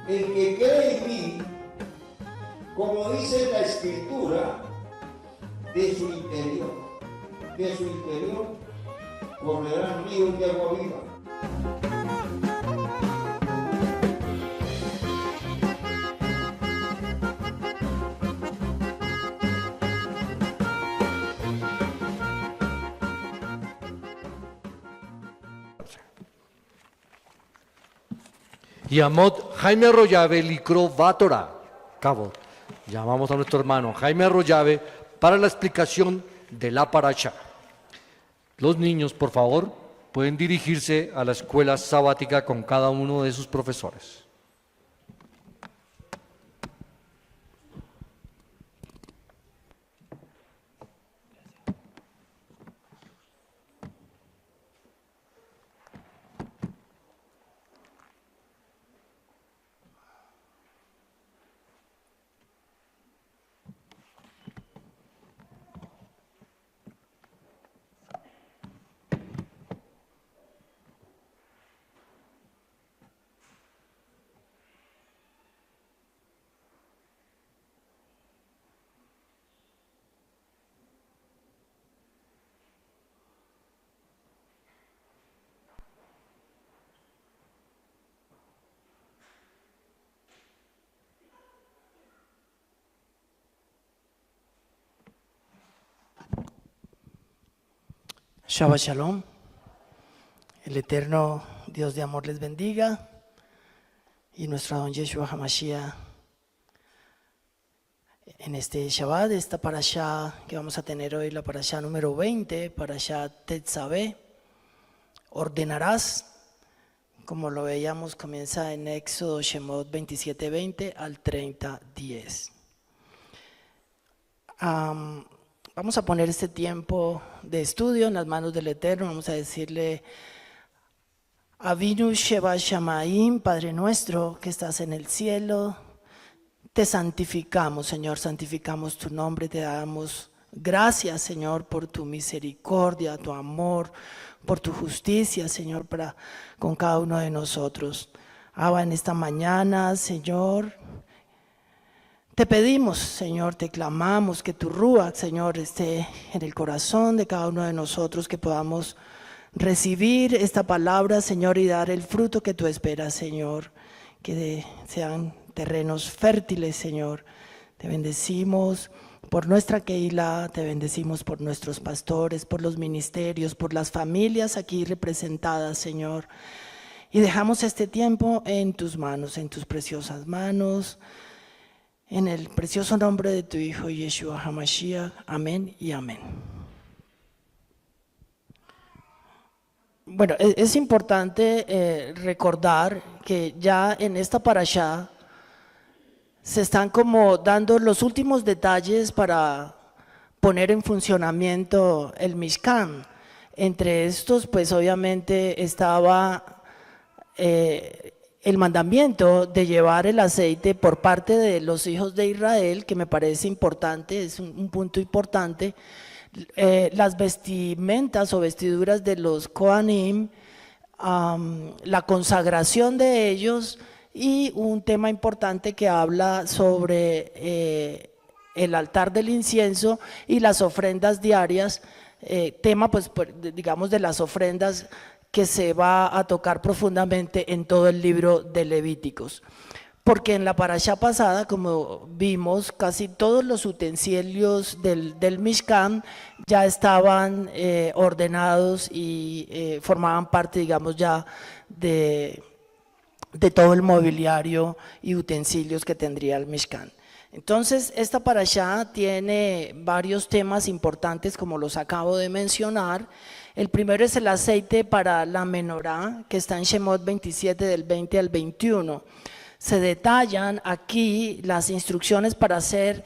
El que cree en mí, como dice la Escritura, de su interior correrán ríos de agua viva. Yamot Jaime Arroyave Licro Vatora. Cabo. Llamamos a nuestro hermano Jaime Arroyave para la explicación de la paracha. Los niños, por favor, pueden dirigirse a la escuela sabática con cada uno de sus profesores. Shabbat Shalom. El eterno Dios de amor les bendiga y nuestro don Yeshua HaMashiach en este Shabbat, esta parashá que vamos a tener hoy, la parashá número 20, parashá Tetzaveh, ordenarás, como lo veíamos, comienza en Éxodo Shemot 27:20 al 30:10. Vamos a poner este tiempo de estudio en las manos del Eterno. Vamos a decirle: Avinu Sheba Shamaim, Padre nuestro que estás en el cielo, te santificamos, Señor, santificamos tu nombre, te damos gracias, Señor, por tu misericordia, tu amor, por tu justicia, Señor, para con cada uno de nosotros. Abba, en esta mañana, Señor, te pedimos, Señor, te clamamos que tu Ruach, Señor, esté en el corazón de cada uno de nosotros, que podamos recibir esta palabra, Señor, y dar el fruto que tú esperas, Señor, que sean terrenos fértiles, Señor. Te bendecimos por nuestra Keilah, te bendecimos por nuestros pastores, por los ministerios, por las familias aquí representadas, Señor. Y dejamos este tiempo en tus manos, en tus preciosas manos. En el precioso nombre de tu Hijo Yeshua HaMashiach, amén y amén. Bueno, es importante recordar que ya en esta parashá se están como dando los últimos detalles para poner en funcionamiento el Mishkan. Entre estos, pues obviamente estaba el mandamiento de llevar el aceite por parte de los hijos de Israel, que me parece importante, es un punto importante. Las vestimentas o vestiduras de los Kohanim, la consagración de ellos y un tema importante que habla sobre el altar del incienso y las ofrendas diarias, tema pues digamos de las ofrendas que se va a tocar profundamente en todo el libro de Levíticos. Porque en la parashá pasada, como vimos, casi todos los utensilios del Mishkan ya estaban ordenados y formaban parte, digamos, ya de todo el mobiliario y utensilios que tendría el Mishkan. Entonces, esta parashá tiene varios temas importantes, como los acabo de mencionar. El primero es el aceite para la menorá, que está en Shemot 27 del 20 al 21. Se detallan aquí las instrucciones para hacer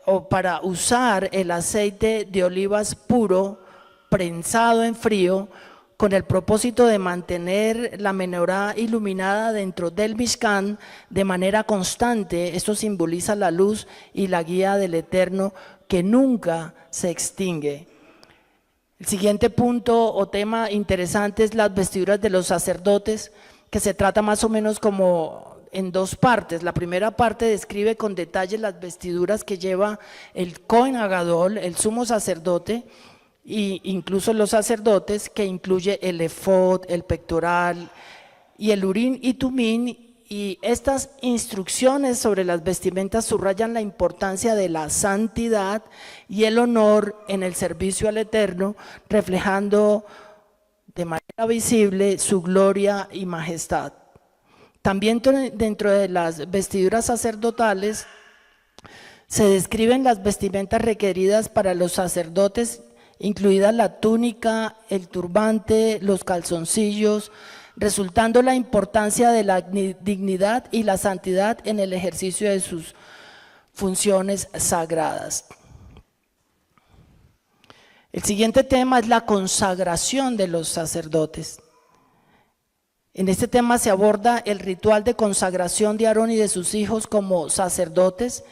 o para usar el aceite de olivas puro, prensado en frío, con el propósito de mantener la menorá iluminada dentro del Mishkan de manera constante. Esto simboliza la luz y la guía del Eterno que nunca se extingue. El siguiente punto o tema interesante es las vestiduras de los sacerdotes, que se trata más o menos como en dos partes. La primera parte describe con detalle las vestiduras que lleva el Cohen Hagadol, el sumo sacerdote, e incluso los sacerdotes, que incluye el efod, el pectoral y el urín y tumín. Y estas instrucciones sobre las vestimentas subrayan la importancia de la santidad y el honor en el servicio al Eterno, reflejando de manera visible su gloria y majestad. También dentro de las vestiduras sacerdotales se describen las vestimentas requeridas para los sacerdotes, incluida la túnica, el turbante, los calzoncillos, resultando la importancia de la dignidad y la santidad en el ejercicio de sus funciones sagradas. El siguiente tema es la consagración de los sacerdotes. En este tema se aborda el ritual de consagración de Aarón y de sus hijos como sacerdotes,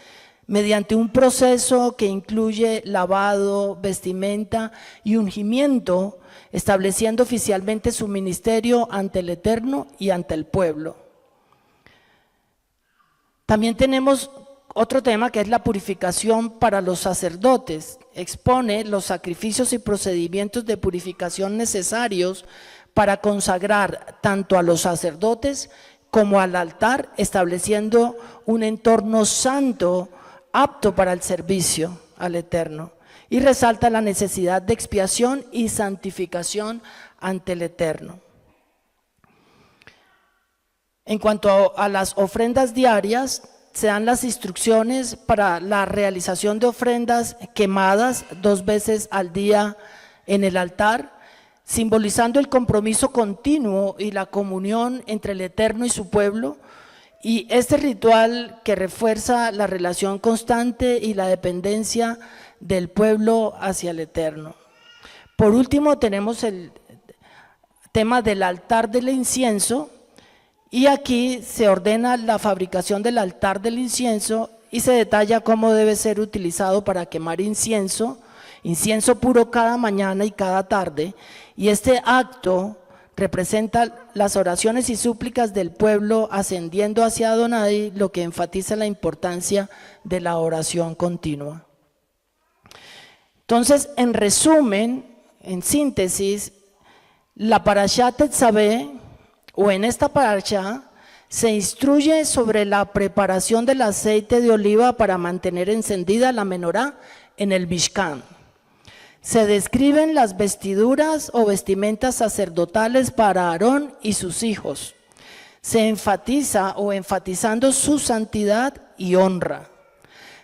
mediante un proceso que incluye lavado, vestimenta y ungimiento, estableciendo oficialmente su ministerio ante el Eterno y ante el pueblo. También tenemos otro tema que es la purificación para los sacerdotes. Expone los sacrificios y procedimientos de purificación necesarios para consagrar tanto a los sacerdotes como al altar, estableciendo un entorno santo apto para el servicio al Eterno, y resalta la necesidad de expiación y santificación ante el Eterno. En cuanto a las ofrendas diarias, se dan las instrucciones para la realización de ofrendas quemadas 2 veces al día en el altar, simbolizando el compromiso continuo y la comunión entre el Eterno y su pueblo. Y este ritual que refuerza la relación constante y la dependencia del pueblo hacia el Eterno. Por último, tenemos el tema del altar del incienso, y aquí se ordena la fabricación del altar del incienso y se detalla cómo debe ser utilizado para quemar incienso puro cada mañana y cada tarde, y este acto representa las oraciones y súplicas del pueblo ascendiendo hacia Adonai, lo que enfatiza la importancia de la oración continua. Entonces, en resumen, en síntesis, la parashá Tetzaveh, o en esta parashá, se instruye sobre la preparación del aceite de oliva para mantener encendida la menorá en el Mishkan. Se describen las vestiduras o vestimentas sacerdotales para Aarón y sus hijos. Se enfatiza o enfatizando su santidad y honra.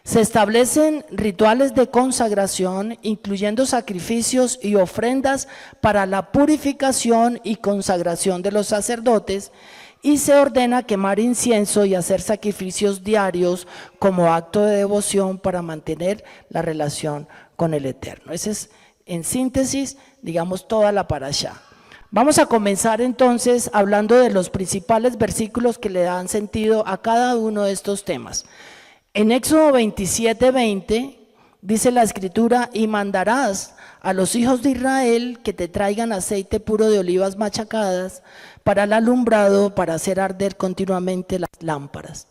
Se establecen rituales de consagración, incluyendo sacrificios y ofrendas para la purificación y consagración de los sacerdotes, y se ordena quemar incienso y hacer sacrificios diarios como acto de devoción para mantener la relación con el Eterno. Esa es, en síntesis, digamos, toda la parashá. Vamos a comenzar entonces hablando de los principales versículos que le dan sentido a cada uno de estos temas. En Éxodo 27:20 dice la Escritura: y mandarás a los hijos de Israel que te traigan aceite puro de olivas machacadas para el alumbrado, para hacer arder continuamente las lámparas.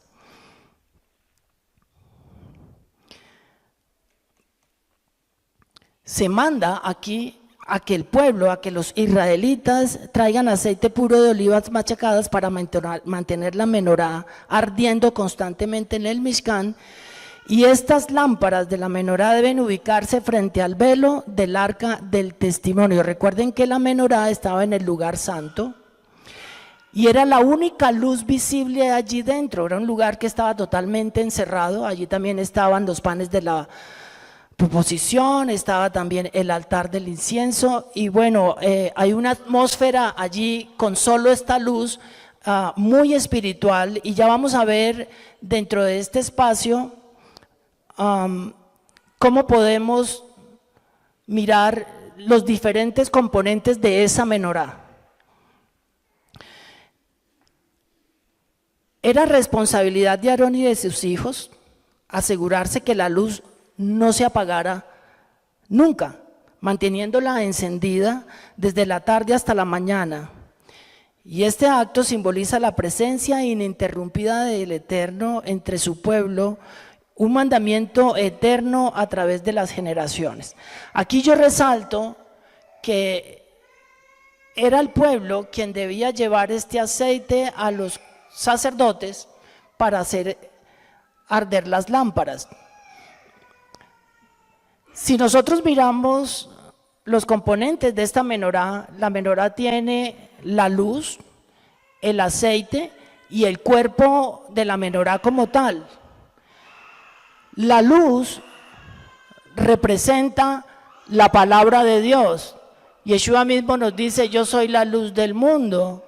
Se manda aquí a que el pueblo, a que los israelitas traigan aceite puro de olivas machacadas para mantener la menorá ardiendo constantemente en el Mishkan, y estas lámparas de la menorá deben ubicarse frente al velo del arca del testimonio. Recuerden que la menorá estaba en el lugar santo y era la única luz visible allí dentro, era un lugar que estaba totalmente encerrado. Allí también estaban los panes de la proposición, estaba también el altar del incienso, y bueno, hay una atmósfera allí con solo esta luz muy espiritual, y ya vamos a ver dentro de este espacio cómo podemos mirar los diferentes componentes de esa menorá. Era responsabilidad de Aarón y de sus hijos asegurarse que la luz no se apagara nunca, manteniéndola encendida desde la tarde hasta la mañana. Y este acto simboliza la presencia ininterrumpida del Eterno entre su pueblo, un mandamiento eterno a través de las generaciones. Aquí yo resalto que era el pueblo quien debía llevar este aceite a los sacerdotes para hacer arder las lámparas. Si nosotros miramos los componentes de esta menorá, la menorá tiene la luz, el aceite y el cuerpo de la menorá como tal. La luz representa la palabra de Dios. Yeshua mismo nos dice, yo soy la luz del mundo,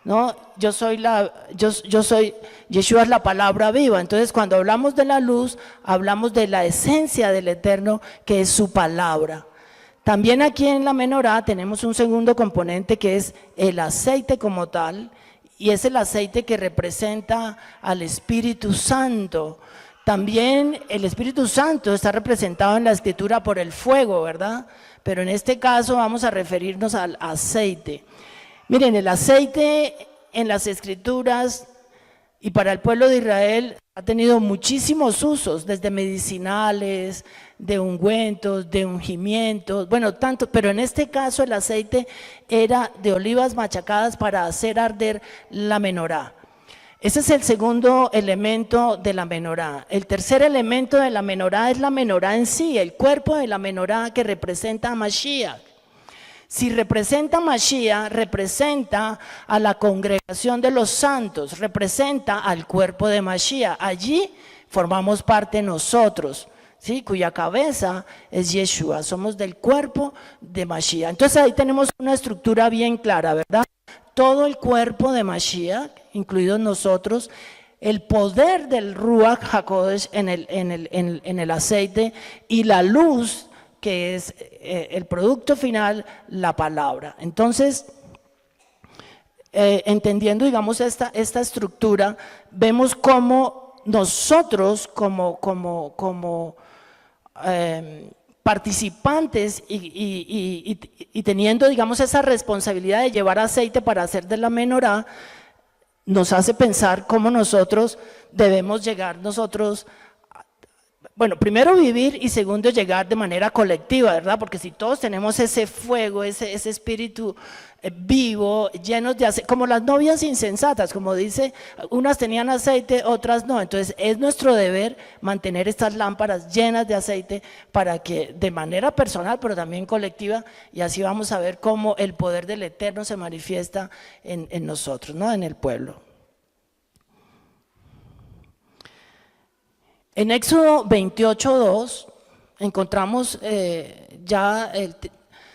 ¿no? Yeshua es la palabra viva. Entonces, cuando hablamos de la luz, hablamos de la esencia del Eterno, que es su palabra. También aquí en la menorá tenemos un segundo componente que es el aceite como tal, y es el aceite que representa al Espíritu Santo. También el Espíritu Santo está representado en la Escritura por el fuego, ¿verdad? Pero en este caso vamos a referirnos al aceite. Miren, el aceite en las Escrituras y para el pueblo de Israel ha tenido muchísimos usos, desde medicinales, de ungüentos, de ungimientos, bueno, tanto, pero en este caso el aceite era de olivas machacadas para hacer arder la menorá. Ese es el segundo elemento de la menorá. El tercer elemento de la menorá es la menorá en sí, el cuerpo de la menorá que representa a Mashiach. Si representa a Mashiach, representa a la congregación de los santos, representa al cuerpo de Mashiach. Allí formamos parte nosotros, ¿sí? Cuya cabeza es Yeshua, somos del cuerpo de Mashiach. Entonces ahí tenemos una estructura bien clara, ¿verdad? Todo el cuerpo de Mashiach, incluidos nosotros, el poder del Ruach HaKodesh en el aceite y la luz, que es el producto final, la palabra. Entonces, entendiendo, digamos, esta estructura, vemos cómo nosotros, como participantes y teniendo, digamos, esa responsabilidad de llevar aceite para hacer de la menorá, nos hace pensar cómo nosotros debemos llegar bueno, primero vivir y segundo llegar de manera colectiva, ¿verdad? Porque si todos tenemos ese fuego, ese espíritu vivo, llenos de aceite, como las novias insensatas, como dice, unas tenían aceite, otras no. Entonces es nuestro deber mantener estas lámparas llenas de aceite para que de manera personal, pero también colectiva, y así vamos a ver cómo el poder del Eterno se manifiesta en nosotros, ¿no? En el pueblo. En Éxodo 28:2 encontramos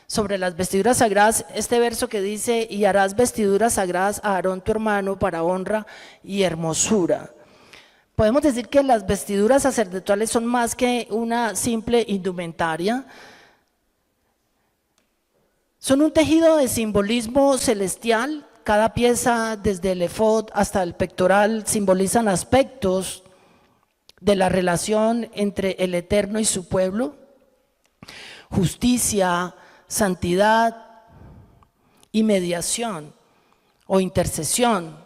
sobre las vestiduras sagradas este verso que dice: y harás vestiduras sagradas a Aarón tu hermano para honra y hermosura. Podemos decir que las vestiduras sacerdotales son más que una simple indumentaria. Son un tejido de simbolismo celestial. Cada pieza, desde el efod hasta el pectoral, simbolizan aspectos de la relación entre el Eterno y su pueblo: justicia, santidad y mediación o intercesión.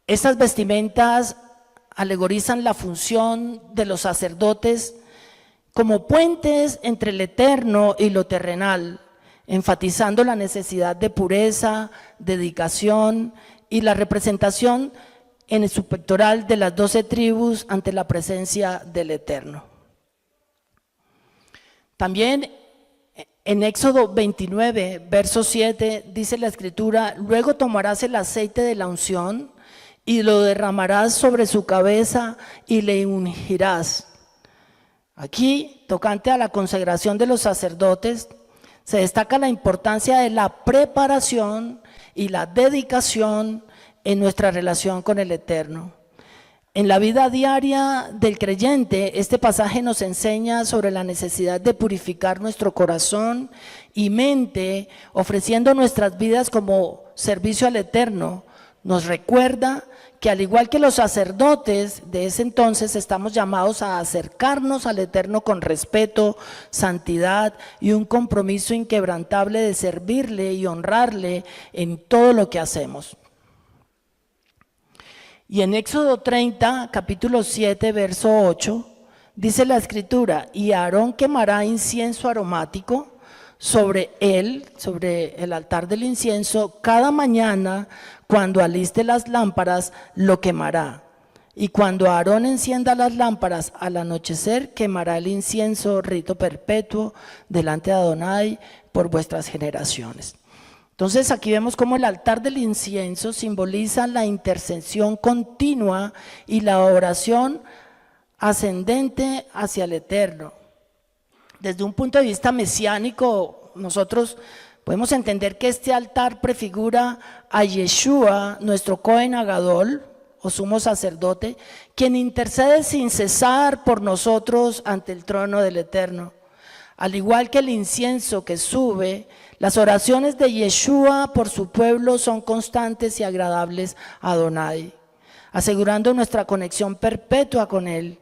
Estas vestimentas alegorizan la función de los sacerdotes como puentes entre el eterno y lo terrenal, enfatizando la necesidad de pureza, dedicación y la representación en su pectoral de las 12 tribus ante la presencia del Eterno. También en Éxodo 29, verso 7, dice la Escritura: luego tomarás el aceite de la unción y lo derramarás sobre su cabeza y le ungirás. Aquí, tocante a la consagración de los sacerdotes, se destaca la importancia de la preparación y la dedicación en nuestra relación con el Eterno. En la vida diaria del creyente, este pasaje nos enseña sobre la necesidad de purificar nuestro corazón y mente, ofreciendo nuestras vidas como servicio al Eterno. Nos recuerda que al igual que los sacerdotes de ese entonces, estamos llamados a acercarnos al Eterno con respeto, santidad y un compromiso inquebrantable de servirle y honrarle en todo lo que hacemos. Y en Éxodo 30, capítulo 7, verso 8, dice la Escritura, y Aarón quemará incienso aromático sobre él, sobre el altar del incienso, cada mañana cuando aliste las lámparas lo quemará. Y cuando Aarón encienda las lámparas al anochecer, quemará el incienso, rito perpetuo, delante de Adonai por vuestras generaciones. Entonces aquí vemos cómo el altar del incienso simboliza la intercesión continua y la oración ascendente hacia el Eterno. Desde un punto de vista mesiánico, nosotros podemos entender que este altar prefigura a Yeshua, nuestro Cohen Agadol, o sumo sacerdote, quien intercede sin cesar por nosotros ante el trono del Eterno. Al igual que el incienso que sube, las oraciones de Yeshua por su pueblo son constantes y agradables a Adonai, asegurando nuestra conexión perpetua con Él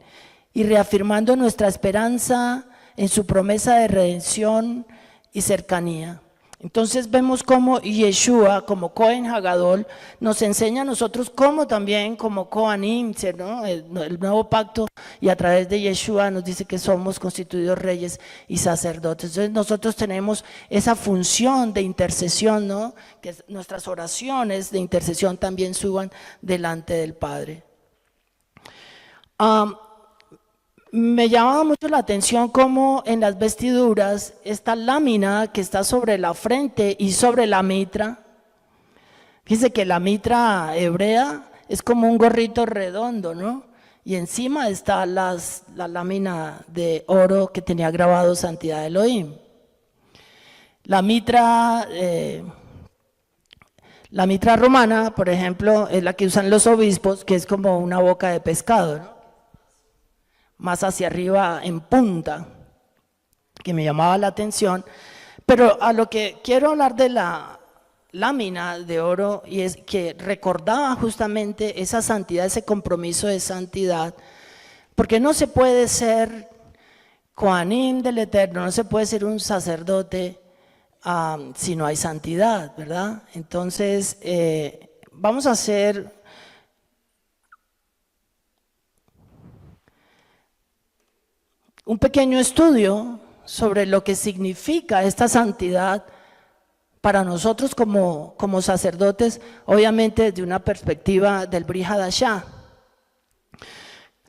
y reafirmando nuestra esperanza en su promesa de redención y cercanía. Entonces vemos cómo Yeshua, como Cohen Hagadol, nos enseña a nosotros cómo también como Kohanim, ¿no? el nuevo pacto, y a través de Yeshua nos dice que somos constituidos reyes y sacerdotes. Entonces nosotros tenemos esa función de intercesión, ¿no? Que nuestras oraciones de intercesión también suban delante del Padre. Me llamaba mucho la atención cómo en las vestiduras esta lámina que está sobre la frente y sobre la mitra, fíjense que la mitra hebrea es como un gorrito redondo, ¿no? Y encima está la lámina de oro que tenía grabado Santidad Elohim. La mitra romana, por ejemplo, es la que usan los obispos, que es como una boca de pescado, ¿no? Más hacia arriba en punta, que me llamaba la atención, pero a lo que quiero hablar de la lámina de oro, y es que recordaba justamente esa santidad, ese compromiso de santidad, porque no se puede ser Kohanim del Eterno, no se puede ser un sacerdote si no hay santidad, ¿verdad? Entonces, vamos a hacer un pequeño estudio sobre lo que significa esta santidad para nosotros como sacerdotes, obviamente desde una perspectiva del Brit Hadashah.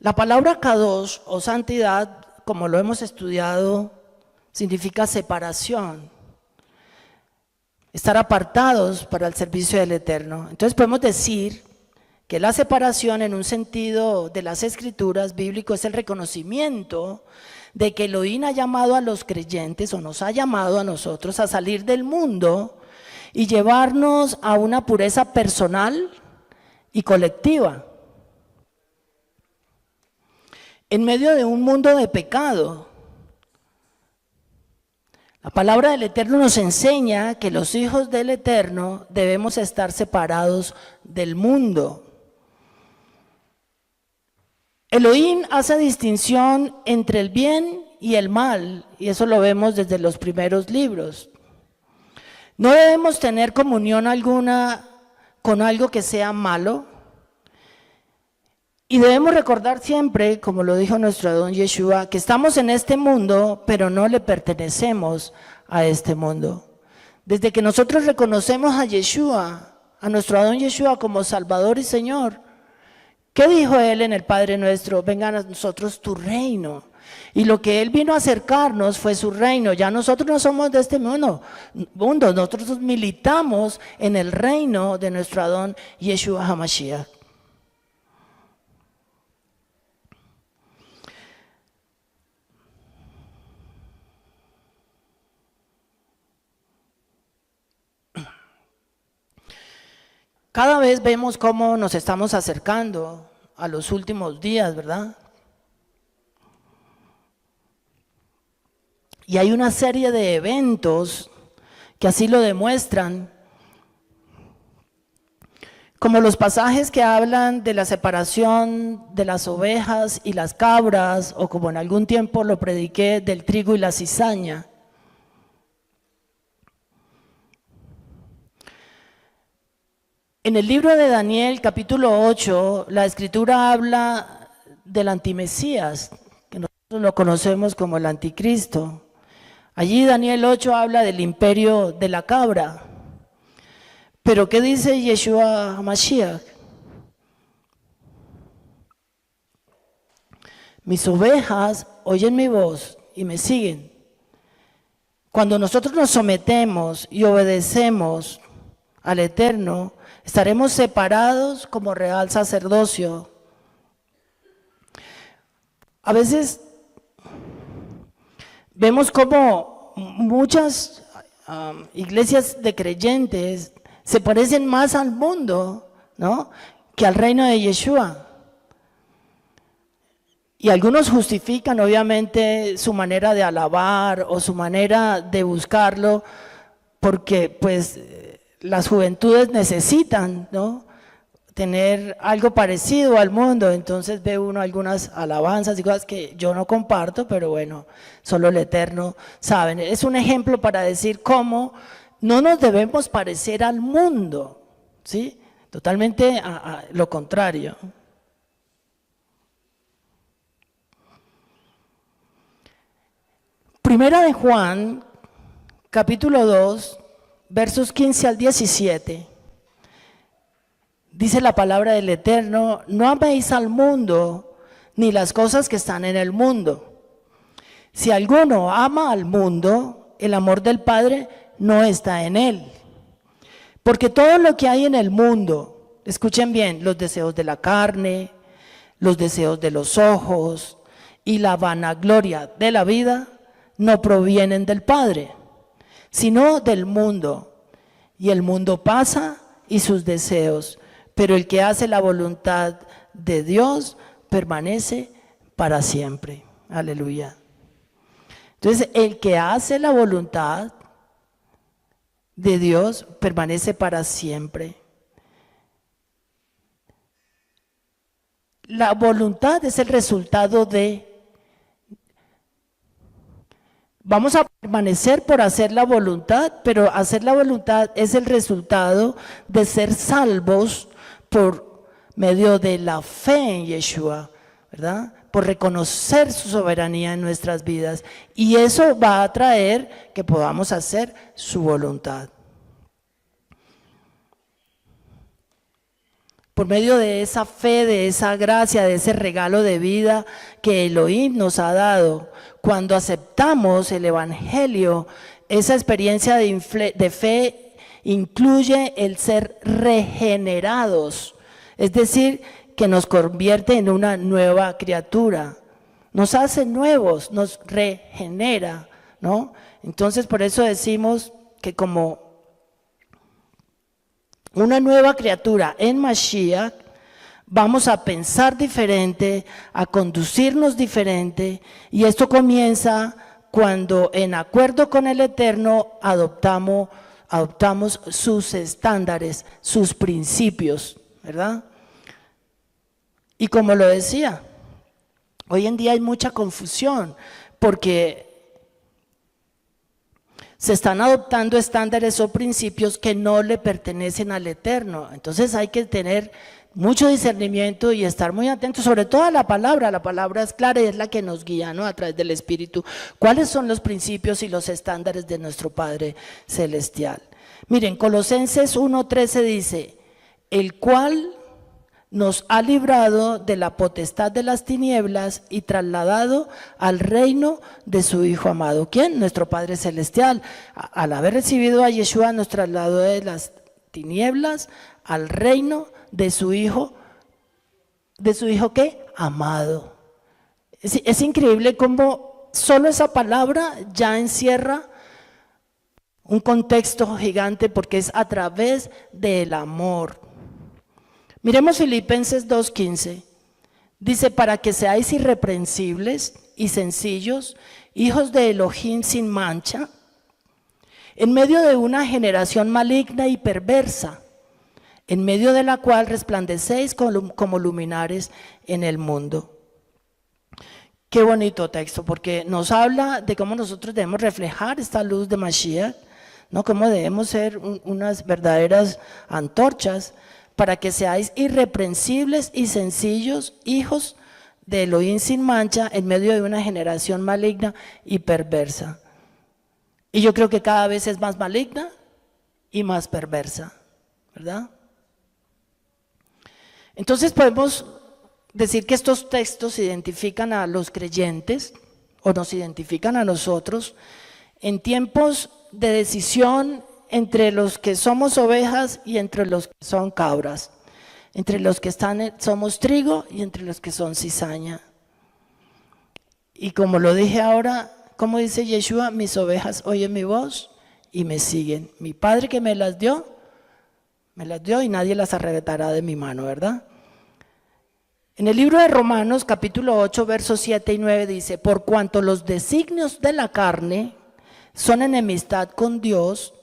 La palabra Kadosh o santidad, como lo hemos estudiado, significa separación, estar apartados para el servicio del Eterno. Entonces podemos decir que la separación en un sentido de las escrituras bíblico es el reconocimiento de que Elohim ha llamado a los creyentes o nos ha llamado a nosotros a salir del mundo y llevarnos a una pureza personal y colectiva. En medio de un mundo de pecado, la palabra del Eterno nos enseña que los hijos del Eterno debemos estar separados del mundo. Elohim hace distinción entre el bien y el mal, y eso lo vemos desde los primeros libros. No debemos tener comunión alguna con algo que sea malo, y debemos recordar siempre, como lo dijo nuestro Adón Yeshua, que estamos en este mundo, pero no le pertenecemos a este mundo. Desde que nosotros reconocemos a Yeshua, a nuestro Adón Yeshua como Salvador y Señor, ¿qué dijo Él en el Padre Nuestro? Venga a nosotros tu reino. Y lo que Él vino a acercarnos fue su reino. Ya nosotros no somos de este mundo, nosotros militamos en el reino de nuestro Adón Yeshua HaMashiach. Cada vez vemos cómo nos estamos acercando a los últimos días, ¿verdad? Y hay una serie de eventos que así lo demuestran, como los pasajes que hablan de la separación de las ovejas y las cabras, o como en algún tiempo lo prediqué, del trigo y la cizaña. En el libro de Daniel, capítulo 8, la escritura habla del antimesías, que nosotros lo conocemos como el anticristo. Allí Daniel 8 habla del imperio de la cabra. Pero ¿qué dice Yeshua HaMashiach? Mis ovejas oyen mi voz y me siguen. Cuando nosotros nos sometemos y obedecemos al Eterno, estaremos separados como real sacerdocio. A veces vemos como muchas iglesias de creyentes se parecen más al mundo, ¿no?, que al reino de Yeshua. Y algunos justifican obviamente su manera de alabar o su manera de buscarlo porque pues las juventudes necesitan, ¿no?, tener algo parecido al mundo. Entonces ve uno algunas alabanzas y cosas que yo no comparto, pero bueno, solo el Eterno sabe. Es un ejemplo para decir cómo no nos debemos parecer al mundo, ¿sí? Totalmente a lo contrario. Primera de Juan, capítulo 2, versos 15 al 17. Dice la palabra del Eterno: no améis al mundo, ni las cosas que están en el mundo. Si alguno ama al mundo, el amor del Padre no está en él. Porque todo lo que hay en el mundo, escuchen bien, los deseos de la carne, los deseos de los ojos y la vanagloria de la vida, no provienen del Padre, sino del mundo. Y el mundo pasa y sus deseos, pero el que hace la voluntad de Dios permanece para siempre. Aleluya. Entonces, el que hace la voluntad de Dios permanece para siempre. La voluntad es el resultado de... Vamos a permanecer por hacer la voluntad, pero hacer la voluntad es el resultado de ser salvos por medio de la fe en Yeshua, ¿verdad? Por reconocer su soberanía en nuestras vidas. Y eso va a traer que podamos hacer su voluntad. Por medio de esa fe, de esa gracia, de ese regalo de vida que Elohim nos ha dado, cuando aceptamos el Evangelio, esa experiencia de fe incluye el ser regenerados, es decir, que nos convierte en una nueva criatura, nos hace nuevos, nos regenera, ¿no? Entonces por eso decimos que como una nueva criatura en Mashiach, vamos a pensar diferente, a conducirnos diferente, y esto comienza cuando en acuerdo con el Eterno adoptamos sus estándares, sus principios, ¿verdad? Y como lo decía, hoy en día hay mucha confusión porque se están adoptando estándares o principios que no le pertenecen al Eterno. Entonces hay que tener mucho discernimiento y estar muy atentos, sobre todo a la palabra. La palabra es clara y es la que nos guía, ¿no?, a través del Espíritu. ¿Cuáles son los principios y los estándares de nuestro Padre Celestial? Miren, Colosenses 1:13 dice: el cual nos ha librado de la potestad de las tinieblas y trasladado al reino de su Hijo amado. ¿Quién? Nuestro Padre Celestial. Al haber recibido a Yeshua, nos trasladó de las tinieblas al reino de su Hijo. ¿De su Hijo qué? Amado. Es increíble cómo solo esa palabra ya encierra un contexto gigante, porque es a través del amor. Miremos Filipenses 2:15. Dice: para que seáis irreprensibles y sencillos, hijos de Elohim sin mancha, en medio de una generación maligna y perversa, en medio de la cual resplandecéis como luminares en el mundo. Qué bonito texto, porque nos habla de cómo nosotros debemos reflejar esta luz de Mashiach, ¿no? Cómo debemos ser unas verdaderas antorchas para que seáis irreprensibles y sencillos, hijos de Elohim sin mancha, en medio de una generación maligna y perversa. Y yo creo que cada vez es más maligna y más perversa, ¿verdad? Entonces podemos decir que estos textos identifican a los creyentes o nos identifican a nosotros en tiempos de decisión entre los que somos ovejas y entre los que son cabras, entre los que somos trigo y entre los que son cizaña. Y como lo dije ahora, como dice Yeshua, mis ovejas oyen mi voz y me siguen. Mi Padre que me las dio y nadie las arrebatará de mi mano, ¿verdad? En el libro de Romanos, capítulo 8, versos 7 y 9 dice: por cuanto los designios de la carne son enemistad con Dios,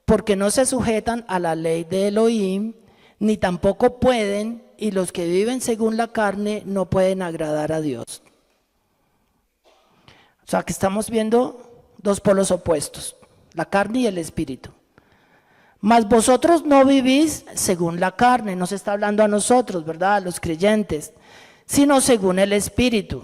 porque no se sujetan a la ley de Elohim, ni tampoco pueden, y los que viven según la carne no pueden agradar a Dios. O sea que estamos viendo dos polos opuestos, la carne y el espíritu. Mas vosotros no vivís según la carne, no se está hablando a nosotros, ¿verdad? A los creyentes, sino según el espíritu.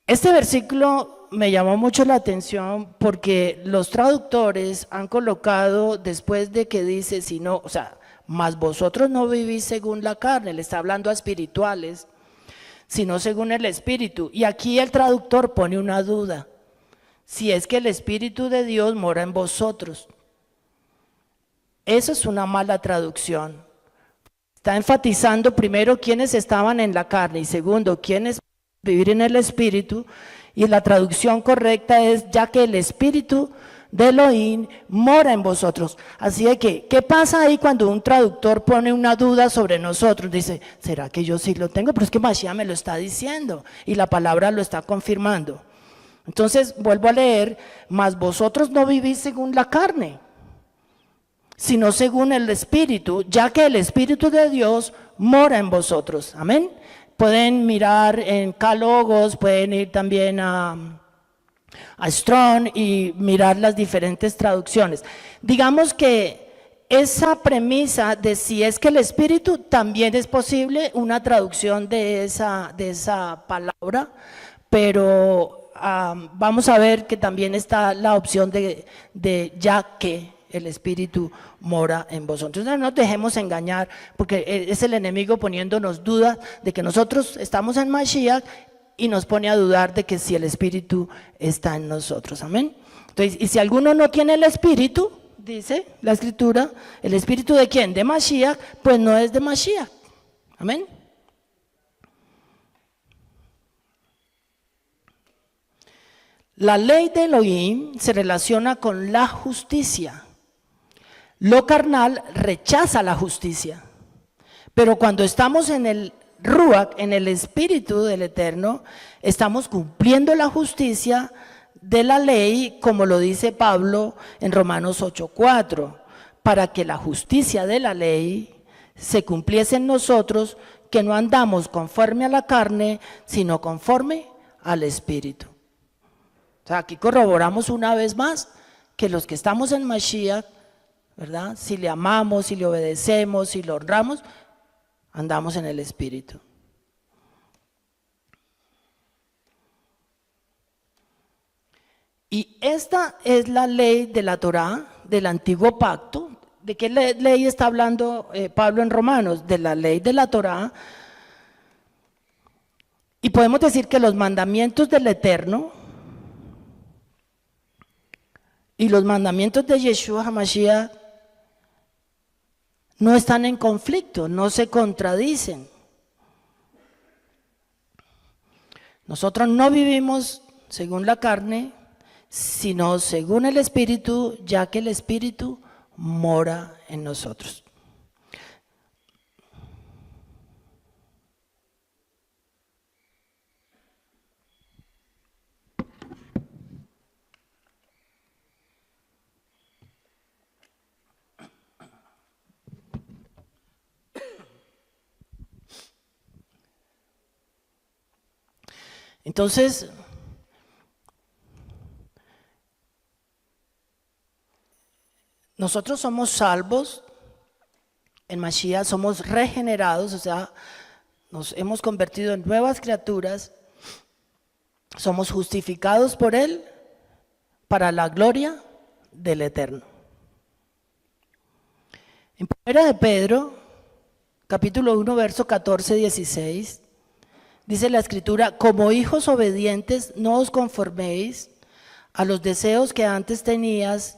Este versículo me llamó mucho la atención porque los traductores han colocado después de que dice, sino, o sea, mas vosotros no vivís según la carne, le está hablando a espirituales, sino según el espíritu. Y aquí el traductor pone una duda, si es que el Espíritu de Dios mora en vosotros. Eso es una mala traducción. Está enfatizando primero quiénes estaban en la carne y segundo quiénes vivir en el Espíritu, y la traducción correcta es ya que el Espíritu de Elohim mora en vosotros. Así de que, ¿qué pasa ahí cuando un traductor pone una duda sobre nosotros? Dice, ¿será que yo sí lo tengo? Pero es que Mashiach me lo está diciendo y la palabra lo está confirmando. Entonces, vuelvo a leer, mas vosotros no vivís según la carne, sino según el Espíritu, ya que el Espíritu de Dios mora en vosotros. Amén. Pueden mirar en Calogos, pueden ir también a Strong y mirar las diferentes traducciones. Digamos que esa premisa de si es que el Espíritu, también es posible una traducción de esa palabra, pero vamos a ver que también está la opción de ya que el Espíritu mora en vosotros. No nos dejemos engañar, porque es el enemigo poniéndonos dudas de que nosotros estamos en Mashiach y nos pone a dudar de que si el Espíritu está en nosotros. Amén. Entonces, y si alguno no tiene el Espíritu, dice la Escritura, ¿el Espíritu de quién? De Mashiach, pues no es de Mashiach. Amén. La ley de Elohim se relaciona con la justicia. Lo carnal rechaza la justicia, pero cuando estamos en el Ruach, en el Espíritu del Eterno, estamos cumpliendo la justicia de la ley, como lo dice Pablo en Romanos 8:4, para que la justicia de la ley se cumpliese en nosotros, que no andamos conforme a la carne, sino conforme al Espíritu. O sea, aquí corroboramos una vez más que los que estamos en Mashiach, ¿verdad? Si le amamos, si le obedecemos, si lo honramos, andamos en el Espíritu. Y esta es la ley de la Torá, del antiguo pacto. ¿De qué ley está hablando Pablo en Romanos? De la ley de la Torá. Y podemos decir que los mandamientos del Eterno y los mandamientos de Yeshua HaMashiach no están en conflicto, no se contradicen. Nosotros no vivimos según la carne, sino según el Espíritu, ya que el Espíritu mora en nosotros. Entonces, nosotros somos salvos en Mashiach, somos regenerados, o sea, nos hemos convertido en nuevas criaturas, somos justificados por Él para la gloria del Eterno. En 1 de Pedro, capítulo 1, verso 14-16, dice la Escritura: como hijos obedientes, no os conforméis a los deseos que antes teníais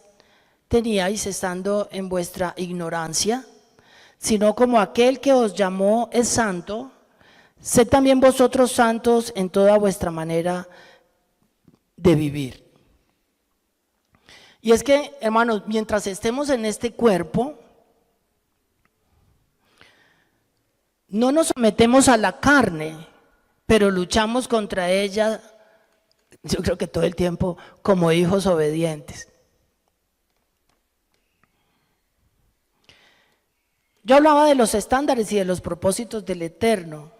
estando en vuestra ignorancia, sino como aquel que os llamó es santo, sed también vosotros santos en toda vuestra manera de vivir. Y es que, hermanos, mientras estemos en este cuerpo, no nos sometemos a la carne, pero luchamos contra ella, yo creo que todo el tiempo, como hijos obedientes. Yo hablaba de los estándares y de los propósitos del Eterno,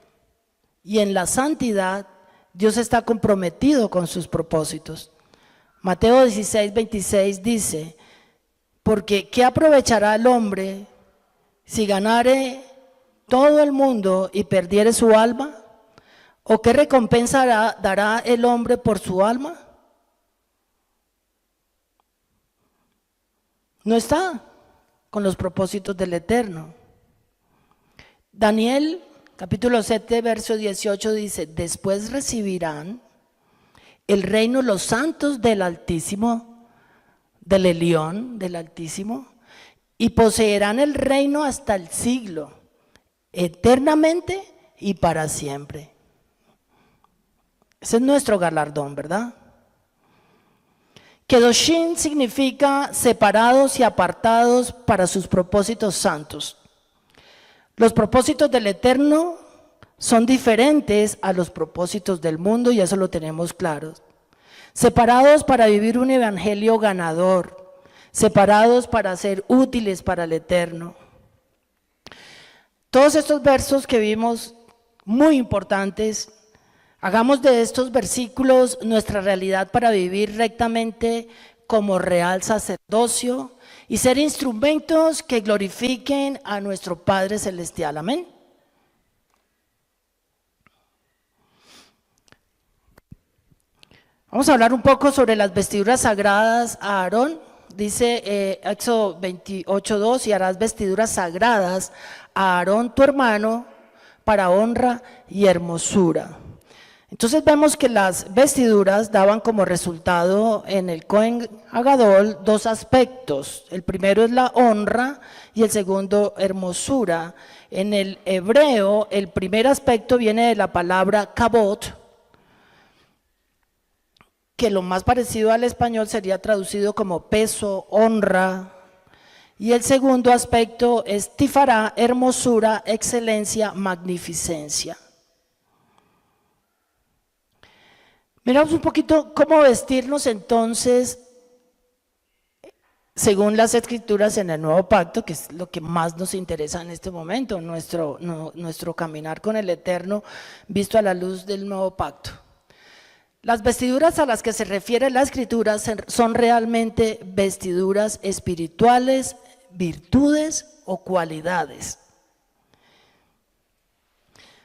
y en la santidad Dios está comprometido con sus propósitos. Mateo 16:26 dice: porque ¿qué aprovechará el hombre si ganare todo el mundo y perdiere su alma? ¿O qué recompensa dará el hombre por su alma? No está con los propósitos del Eterno. Daniel, capítulo 7, verso 18 dice: después recibirán el reino los santos del Altísimo, del Elión, del Altísimo, y poseerán el reino hasta el siglo, eternamente y para siempre. Ese es nuestro galardón, ¿verdad? Kedoshim significa separados y apartados para sus propósitos santos. Los propósitos del Eterno son diferentes a los propósitos del mundo, y eso lo tenemos claro. Separados para vivir un evangelio ganador, separados para ser útiles para el Eterno. Todos estos versos que vimos, muy importantes, hagamos de estos versículos nuestra realidad para vivir rectamente como real sacerdocio y ser instrumentos que glorifiquen a nuestro Padre Celestial. Amén. Vamos a hablar un poco sobre las vestiduras sagradas a Aarón. Dice Éxodo 28:2: y harás vestiduras sagradas a Aarón tu hermano para honra y hermosura. Entonces vemos que las vestiduras daban como resultado en el Cohen Hagadol dos aspectos. El primero es la honra y el segundo hermosura. En el hebreo el primer aspecto viene de la palabra kabot, que lo más parecido al español sería traducido como peso, honra. Y el segundo aspecto es tifará, hermosura, excelencia, magnificencia. Miramos un poquito cómo vestirnos entonces según las escrituras en el Nuevo Pacto, que es lo que más nos interesa en este momento, nuestro caminar con el Eterno visto a la luz del Nuevo Pacto. Las vestiduras a las que se refiere la Escritura son realmente vestiduras espirituales, virtudes o cualidades.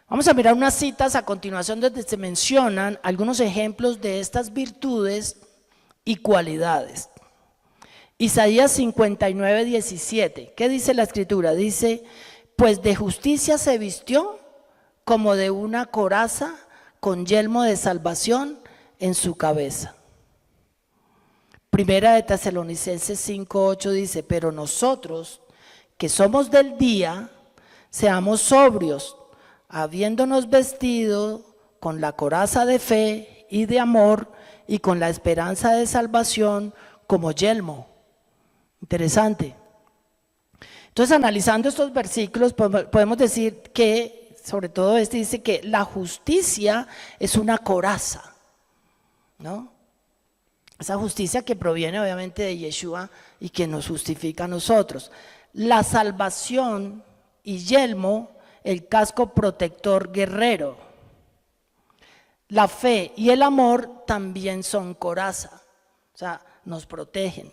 Vamos a mirar unas citas a continuación donde se mencionan algunos ejemplos de estas virtudes y cualidades. Isaías 59:17. ¿Qué dice la Escritura? Dice: pues de justicia se vistió como de una coraza, con yelmo de salvación en su cabeza. Primera de Tesalonicenses 5:8 dice: pero nosotros, que somos del día, seamos sobrios, habiéndonos vestido con la coraza de fe y de amor y con la esperanza de salvación como yelmo. Interesante. Entonces, analizando estos versículos, podemos decir que, sobre todo este, dice que la justicia es una coraza, ¿no? Esa justicia que proviene obviamente de Yeshua y que nos justifica a nosotros. La salvación y yelmo, el casco protector guerrero. La fe y el amor también son coraza, o sea, nos protegen.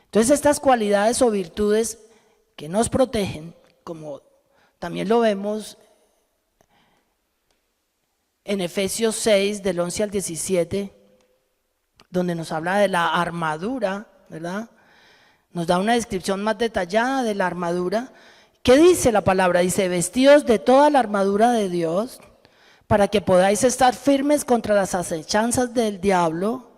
Entonces estas cualidades o virtudes que nos protegen como también lo vemos en Efesios 6, del 11 al 17, donde nos habla de la armadura, ¿verdad? Nos da una descripción más detallada de la armadura. ¿Qué dice la palabra? Dice, vestidos de toda la armadura de Dios, para que podáis estar firmes contra las acechanzas del diablo,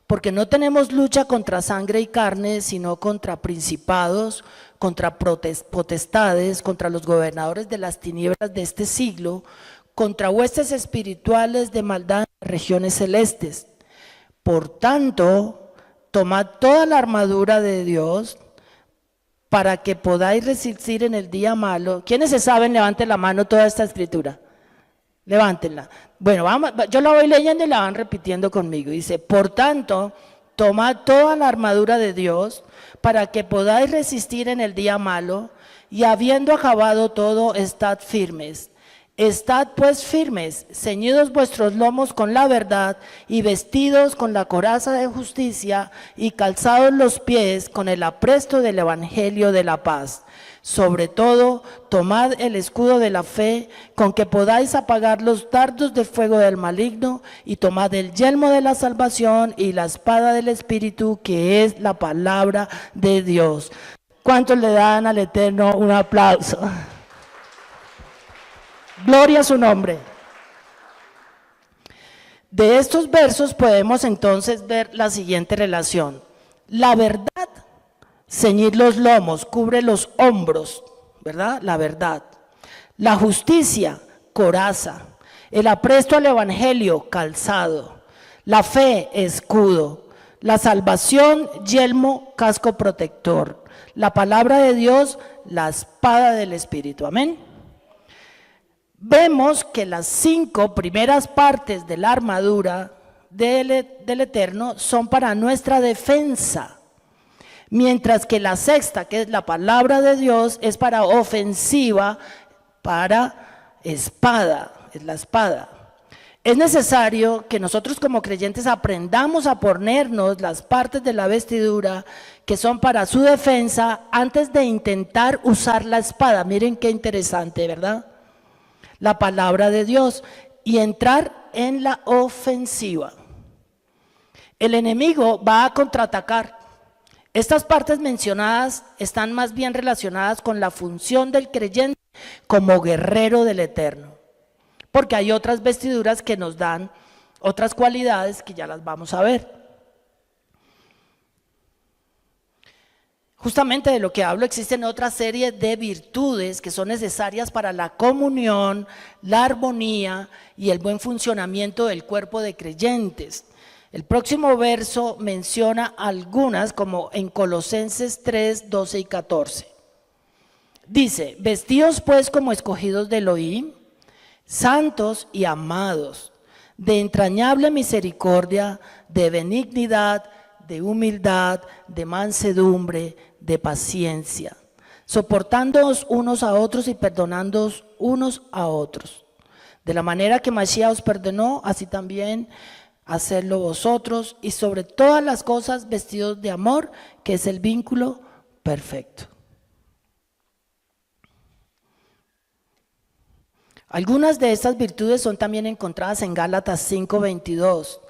porque no tenemos lucha contra sangre y carne, sino contra principados, contra potestades, contra los gobernadores de las tinieblas de este siglo, contra huestes espirituales de maldad en regiones celestes. Por tanto, tomad toda la armadura de Dios para que podáis resistir en el día malo. ¿Quiénes se saben? Levanten la mano toda esta escritura. Levántenla. Bueno, yo la voy leyendo y la van repitiendo conmigo. Dice, por tanto, tomad toda la armadura de Dios para que podáis resistir en el día malo, y habiendo acabado todo, estad firmes. Estad pues firmes, ceñidos vuestros lomos con la verdad, y vestidos con la coraza de justicia, y calzados los pies con el apresto del evangelio de la paz. Sobre todo, tomad el escudo de la fe, con que podáis apagar los dardos del fuego del maligno, y tomad el yelmo de la salvación y la espada del Espíritu, que es la palabra de Dios. ¿Cuántos le dan al Eterno un aplauso? Gloria a su nombre. De estos versos podemos entonces ver la siguiente relación. La verdad, ceñir los lomos, cubre los hombros, ¿verdad? La verdad. La justicia, coraza. El apresto al evangelio, calzado. La fe, escudo. La salvación, yelmo, casco protector. La palabra de Dios, la espada del Espíritu. Amén. Vemos que las 5 primeras partes de la armadura del Eterno son para nuestra defensa, mientras que la 6ª, que es la palabra de Dios, es para ofensiva, para espada, es la espada. Es necesario que nosotros como creyentes aprendamos a ponernos las partes de la vestidura que son para su defensa antes de intentar usar la espada. Miren qué interesante, ¿verdad? La palabra de Dios, y entrar en la ofensiva. El enemigo va a contraatacar. Estas partes mencionadas están más bien relacionadas con la función del creyente como guerrero del Eterno, porque hay otras vestiduras que nos dan otras cualidades que ya las vamos a ver. Justamente de lo que hablo, existen otra serie de virtudes que son necesarias para la comunión, la armonía y el buen funcionamiento del cuerpo de creyentes. El próximo verso menciona algunas, como en Colosenses 3, 12 y 14. Dice, vestidos pues como escogidos de Elohim, santos y amados, de entrañable misericordia, de benignidad, de humildad, de mansedumbre, de paciencia, soportándoos unos a otros y perdonándoos unos a otros. De la manera que Mashiach os perdonó, así también hacedlo vosotros, y sobre todas las cosas vestidos de amor, que es el vínculo perfecto. Algunas de estas virtudes son también encontradas en Gálatas 5:22,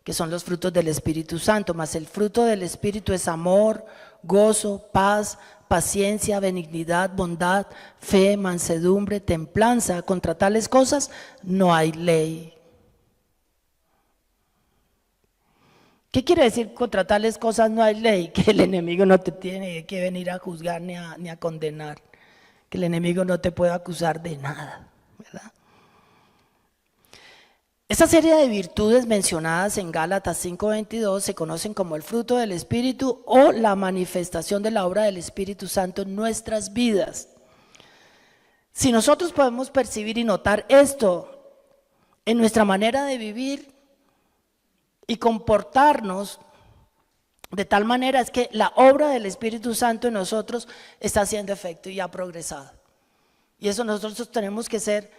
que son los frutos del Espíritu Santo, mas el fruto del Espíritu es amor, gozo, paz, paciencia, benignidad, bondad, fe, mansedumbre, templanza. Contra tales cosas no hay ley. ¿Qué quiere decir contra tales cosas no hay ley? Que el enemigo no te tiene que venir a juzgar ni a condenar, que el enemigo no te puede acusar de nada, ¿verdad? Esta serie de virtudes mencionadas en Gálatas 5:22 se conocen como el fruto del Espíritu o la manifestación de la obra del Espíritu Santo en nuestras vidas. Si nosotros podemos percibir y notar esto en nuestra manera de vivir y comportarnos de tal manera, es que la obra del Espíritu Santo en nosotros está haciendo efecto y ha progresado. Y eso nosotros tenemos que ser,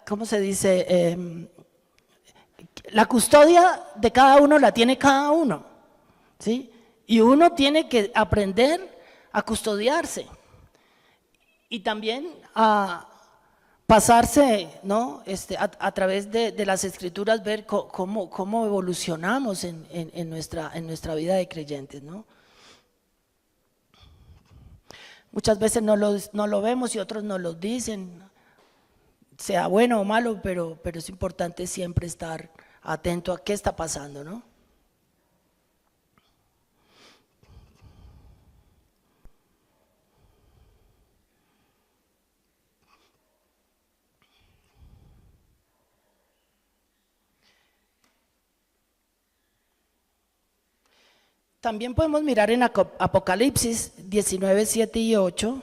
¿cómo se dice? La custodia de cada uno la tiene cada uno, ¿sí? Y uno tiene que aprender a custodiarse y también a pasarse, ¿no? A través de las escrituras, ver cómo evolucionamos en nuestra vida de creyentes, ¿no? Muchas veces no lo vemos y otros nos lo dicen, sea bueno o malo, pero es importante siempre estar atento a qué está pasando, ¿no? También podemos mirar en Apocalipsis 19, 7 y 8,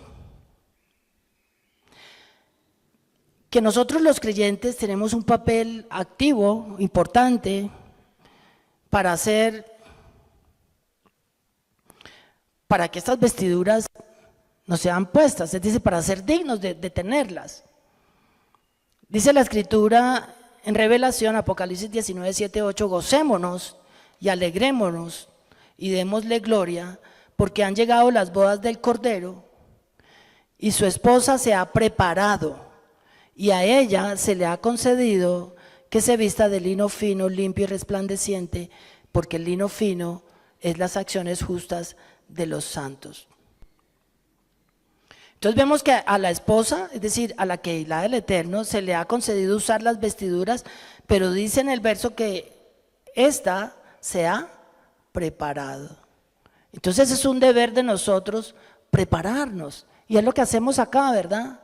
que nosotros los creyentes tenemos un papel activo, importante, para que estas vestiduras nos sean puestas, es decir, para ser dignos de tenerlas. Dice la Escritura en Revelación, Apocalipsis 19, 7, 8, gocémonos y alegrémonos y démosle gloria, porque han llegado las bodas del Cordero y su esposa se ha preparado, y a ella se le ha concedido que se vista de lino fino, limpio y resplandeciente, porque el lino fino es las acciones justas de los santos. Entonces vemos que a la esposa, es decir, a la que la del Eterno, se le ha concedido usar las vestiduras, pero dice en el verso que ésta se ha preparado. Entonces es un deber de nosotros prepararnos, y es lo que hacemos acá, ¿verdad?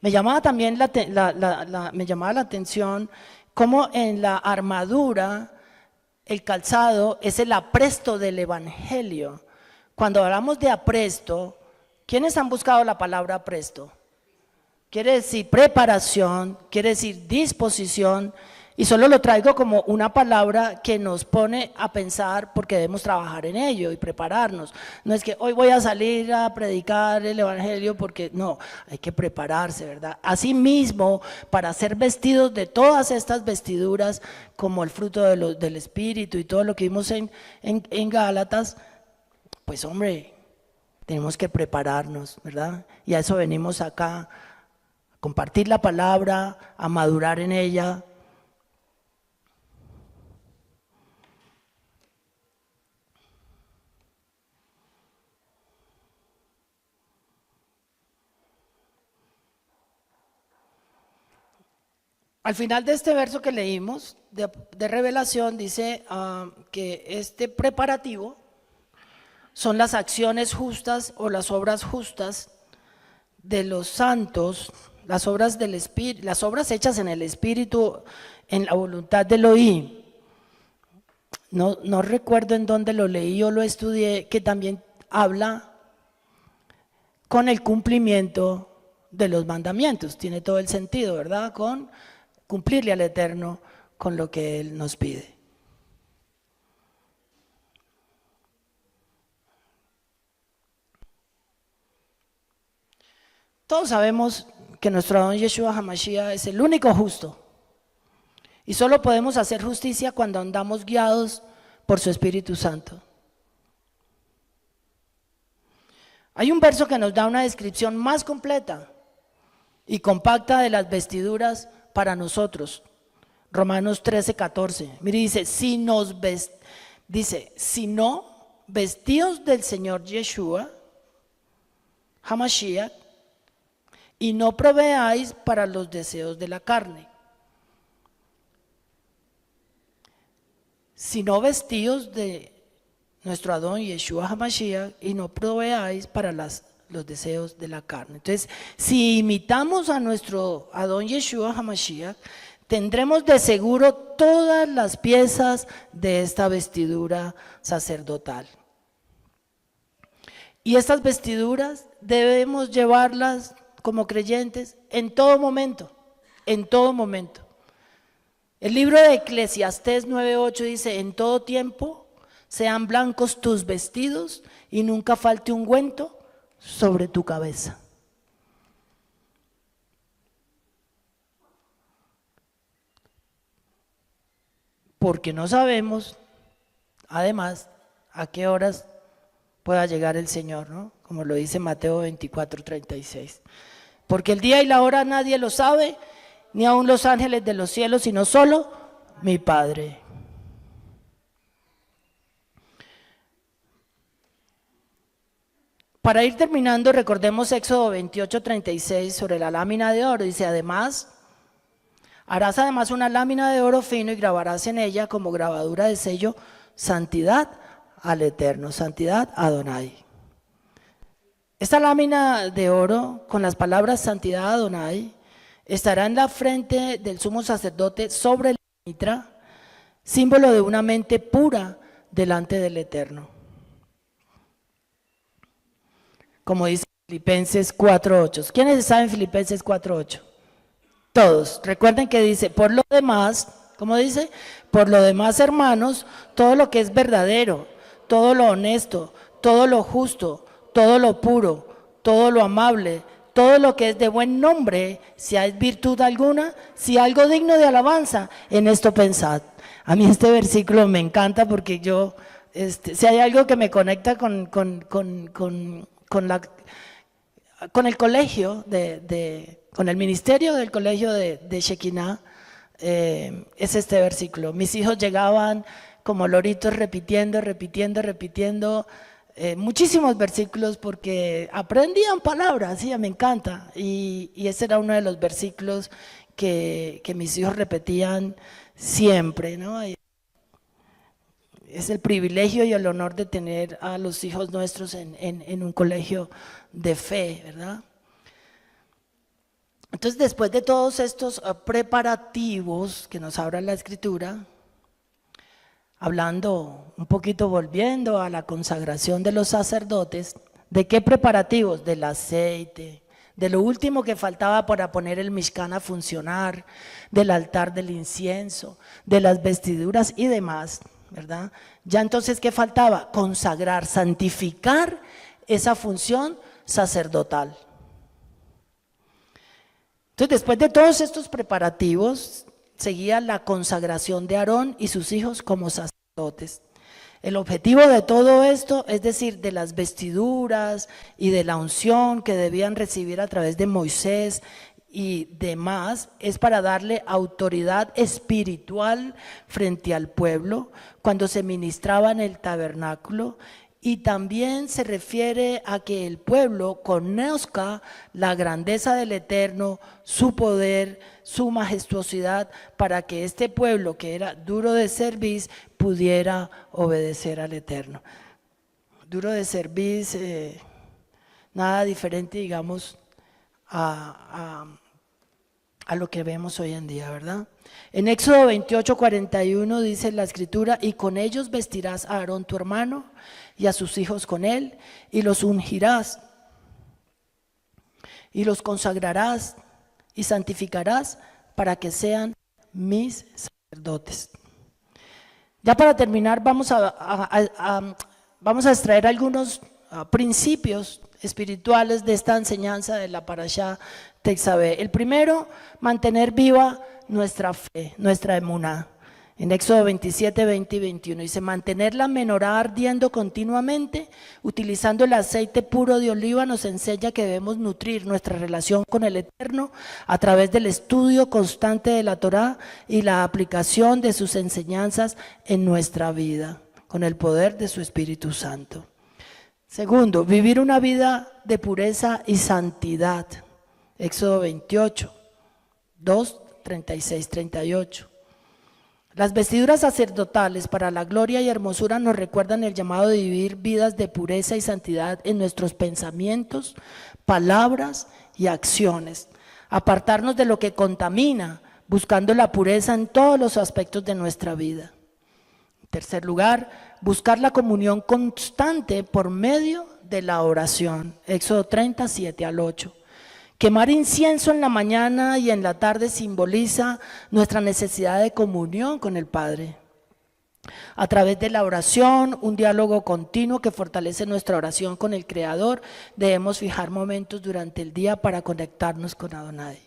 Me llamaba también me llamaba la atención cómo en la armadura el calzado es el apresto del evangelio. Cuando hablamos de apresto, ¿quiénes han buscado la palabra apresto? Quiere decir preparación, quiere decir disposición, y solo lo traigo como una palabra que nos pone a pensar porque debemos trabajar en ello y prepararnos. No es que hoy voy a salir a predicar el evangelio porque no, hay que prepararse, ¿verdad? Asimismo, para ser vestidos de todas estas vestiduras como el fruto del Espíritu y todo lo que vimos en Gálatas, pues hombre, tenemos que prepararnos, ¿verdad? Y a eso venimos acá, a compartir la palabra, a madurar en ella. Al final de este verso que leímos, de Revelación, dice que este preparativo son las acciones justas o las obras justas de los santos, las obras del Espíritu, las obras hechas en el Espíritu, en la voluntad de Elohim. No recuerdo en dónde lo leí o lo estudié, que también habla con el cumplimiento de los mandamientos. Tiene todo el sentido, ¿verdad? Con cumplirle al Eterno con lo que Él nos pide. Todos sabemos que nuestro Adón Yeshua HaMashiach es el único justo. Y solo podemos hacer justicia cuando andamos guiados por su Espíritu Santo. Hay un verso que nos da una descripción más completa y compacta de las vestiduras para nosotros. Romanos 13, 14. Mire, dice, si no, vestidos del Señor Yeshua HaMashiach, y no proveáis para los deseos de la carne, sino vestidos de nuestro Adón Yeshua HaMashiach, y no proveáis para los deseos de la carne. Entonces, si imitamos a nuestro Adón Yeshua HaMashiach, tendremos de seguro todas las piezas de esta vestidura sacerdotal. Y estas vestiduras debemos llevarlas como creyentes en todo momento, en todo momento. El libro de Eclesiastés 9:8 dice, en todo tiempo sean blancos tus vestidos y nunca falte ungüento sobre tu cabeza. Porque no sabemos, además, a qué horas pueda llegar el Señor, ¿no? Como lo dice Mateo 24:36. Porque el día y la hora nadie lo sabe, ni aun los ángeles de los cielos, sino solo mi Padre. Para ir terminando, recordemos Éxodo 28:36 sobre la lámina de oro. Dice, harás además una lámina de oro fino y grabarás en ella como grabadura de sello santidad al Eterno, santidad a Adonai. Esta lámina de oro con las palabras santidad a Adonai estará en la frente del sumo sacerdote sobre la mitra, símbolo de una mente pura delante del Eterno. Como dice Filipenses 4:8. ¿Quiénes saben Filipenses 4:8? Todos. Recuerden que dice, por lo demás, ¿cómo dice? Por lo demás, hermanos, todo lo que es verdadero, todo lo honesto, todo lo justo, todo lo puro, todo lo amable, todo lo que es de buen nombre, si hay virtud alguna, si algo digno de alabanza, en esto pensad. A mí este versículo me encanta porque yo, si hay algo que me conecta con el colegio, con el ministerio del colegio de Shekinah, es este versículo. Mis hijos llegaban como loritos repitiendo muchísimos versículos porque aprendían palabras, sí, me encanta. Y ese era uno de los versículos que mis hijos repetían siempre, ¿no? Es el privilegio y el honor de tener a los hijos nuestros en un colegio de fe, ¿verdad? Entonces, después de todos estos preparativos que nos habla la Escritura, hablando un poquito, volviendo a la consagración de los sacerdotes, ¿de qué preparativos? Del aceite, de lo último que faltaba para poner el Mishkan a funcionar, del altar del incienso, de las vestiduras y demás, ¿verdad? Ya entonces, ¿qué faltaba? Consagrar, santificar esa función sacerdotal. Entonces, después de todos estos preparativos, seguía la consagración de Aarón y sus hijos como sacerdotes. El objetivo de todo esto, es decir, de las vestiduras y de la unción que debían recibir a través de Moisés y demás, es para darle autoridad espiritual frente al pueblo cuando se ministraba en el tabernáculo, y también se refiere a que el pueblo conozca la grandeza del Eterno, su poder, su majestuosidad, para que este pueblo que era duro de cerviz pudiera obedecer al Eterno. Duro de cerviz, nada diferente, digamos, a lo que vemos hoy en día, ¿verdad? En Éxodo 28:41 dice la Escritura, y con ellos vestirás a Aarón tu hermano y a sus hijos con él, y los ungirás, y los consagrarás y santificarás para que sean mis sacerdotes. Ya para terminar, vamos a extraer algunos principios espirituales de esta enseñanza de la Parashá Tetzaveh. El primero, mantener viva nuestra fe, nuestra emuná. En Éxodo 27, 20 y 21 dice, mantener la menorá ardiendo continuamente, utilizando el aceite puro de oliva, nos enseña que debemos nutrir nuestra relación con el Eterno a través del estudio constante de la Torá y la aplicación de sus enseñanzas en nuestra vida, con el poder de su Espíritu Santo. Segundo, vivir una vida de pureza y santidad. Éxodo 28, 2, 36, 38. Las vestiduras sacerdotales para la gloria y hermosura nos recuerdan el llamado de vivir vidas de pureza y santidad en nuestros pensamientos, palabras y acciones. Apartarnos de lo que contamina, buscando la pureza en todos los aspectos de nuestra vida. En tercer lugar, buscar la comunión constante por medio de la oración. Éxodo 37 al 8. Quemar incienso en la mañana y en la tarde simboliza nuestra necesidad de comunión con el Padre. A través de la oración, un diálogo continuo que fortalece nuestra oración con el Creador, debemos fijar momentos durante el día para conectarnos con Adonai.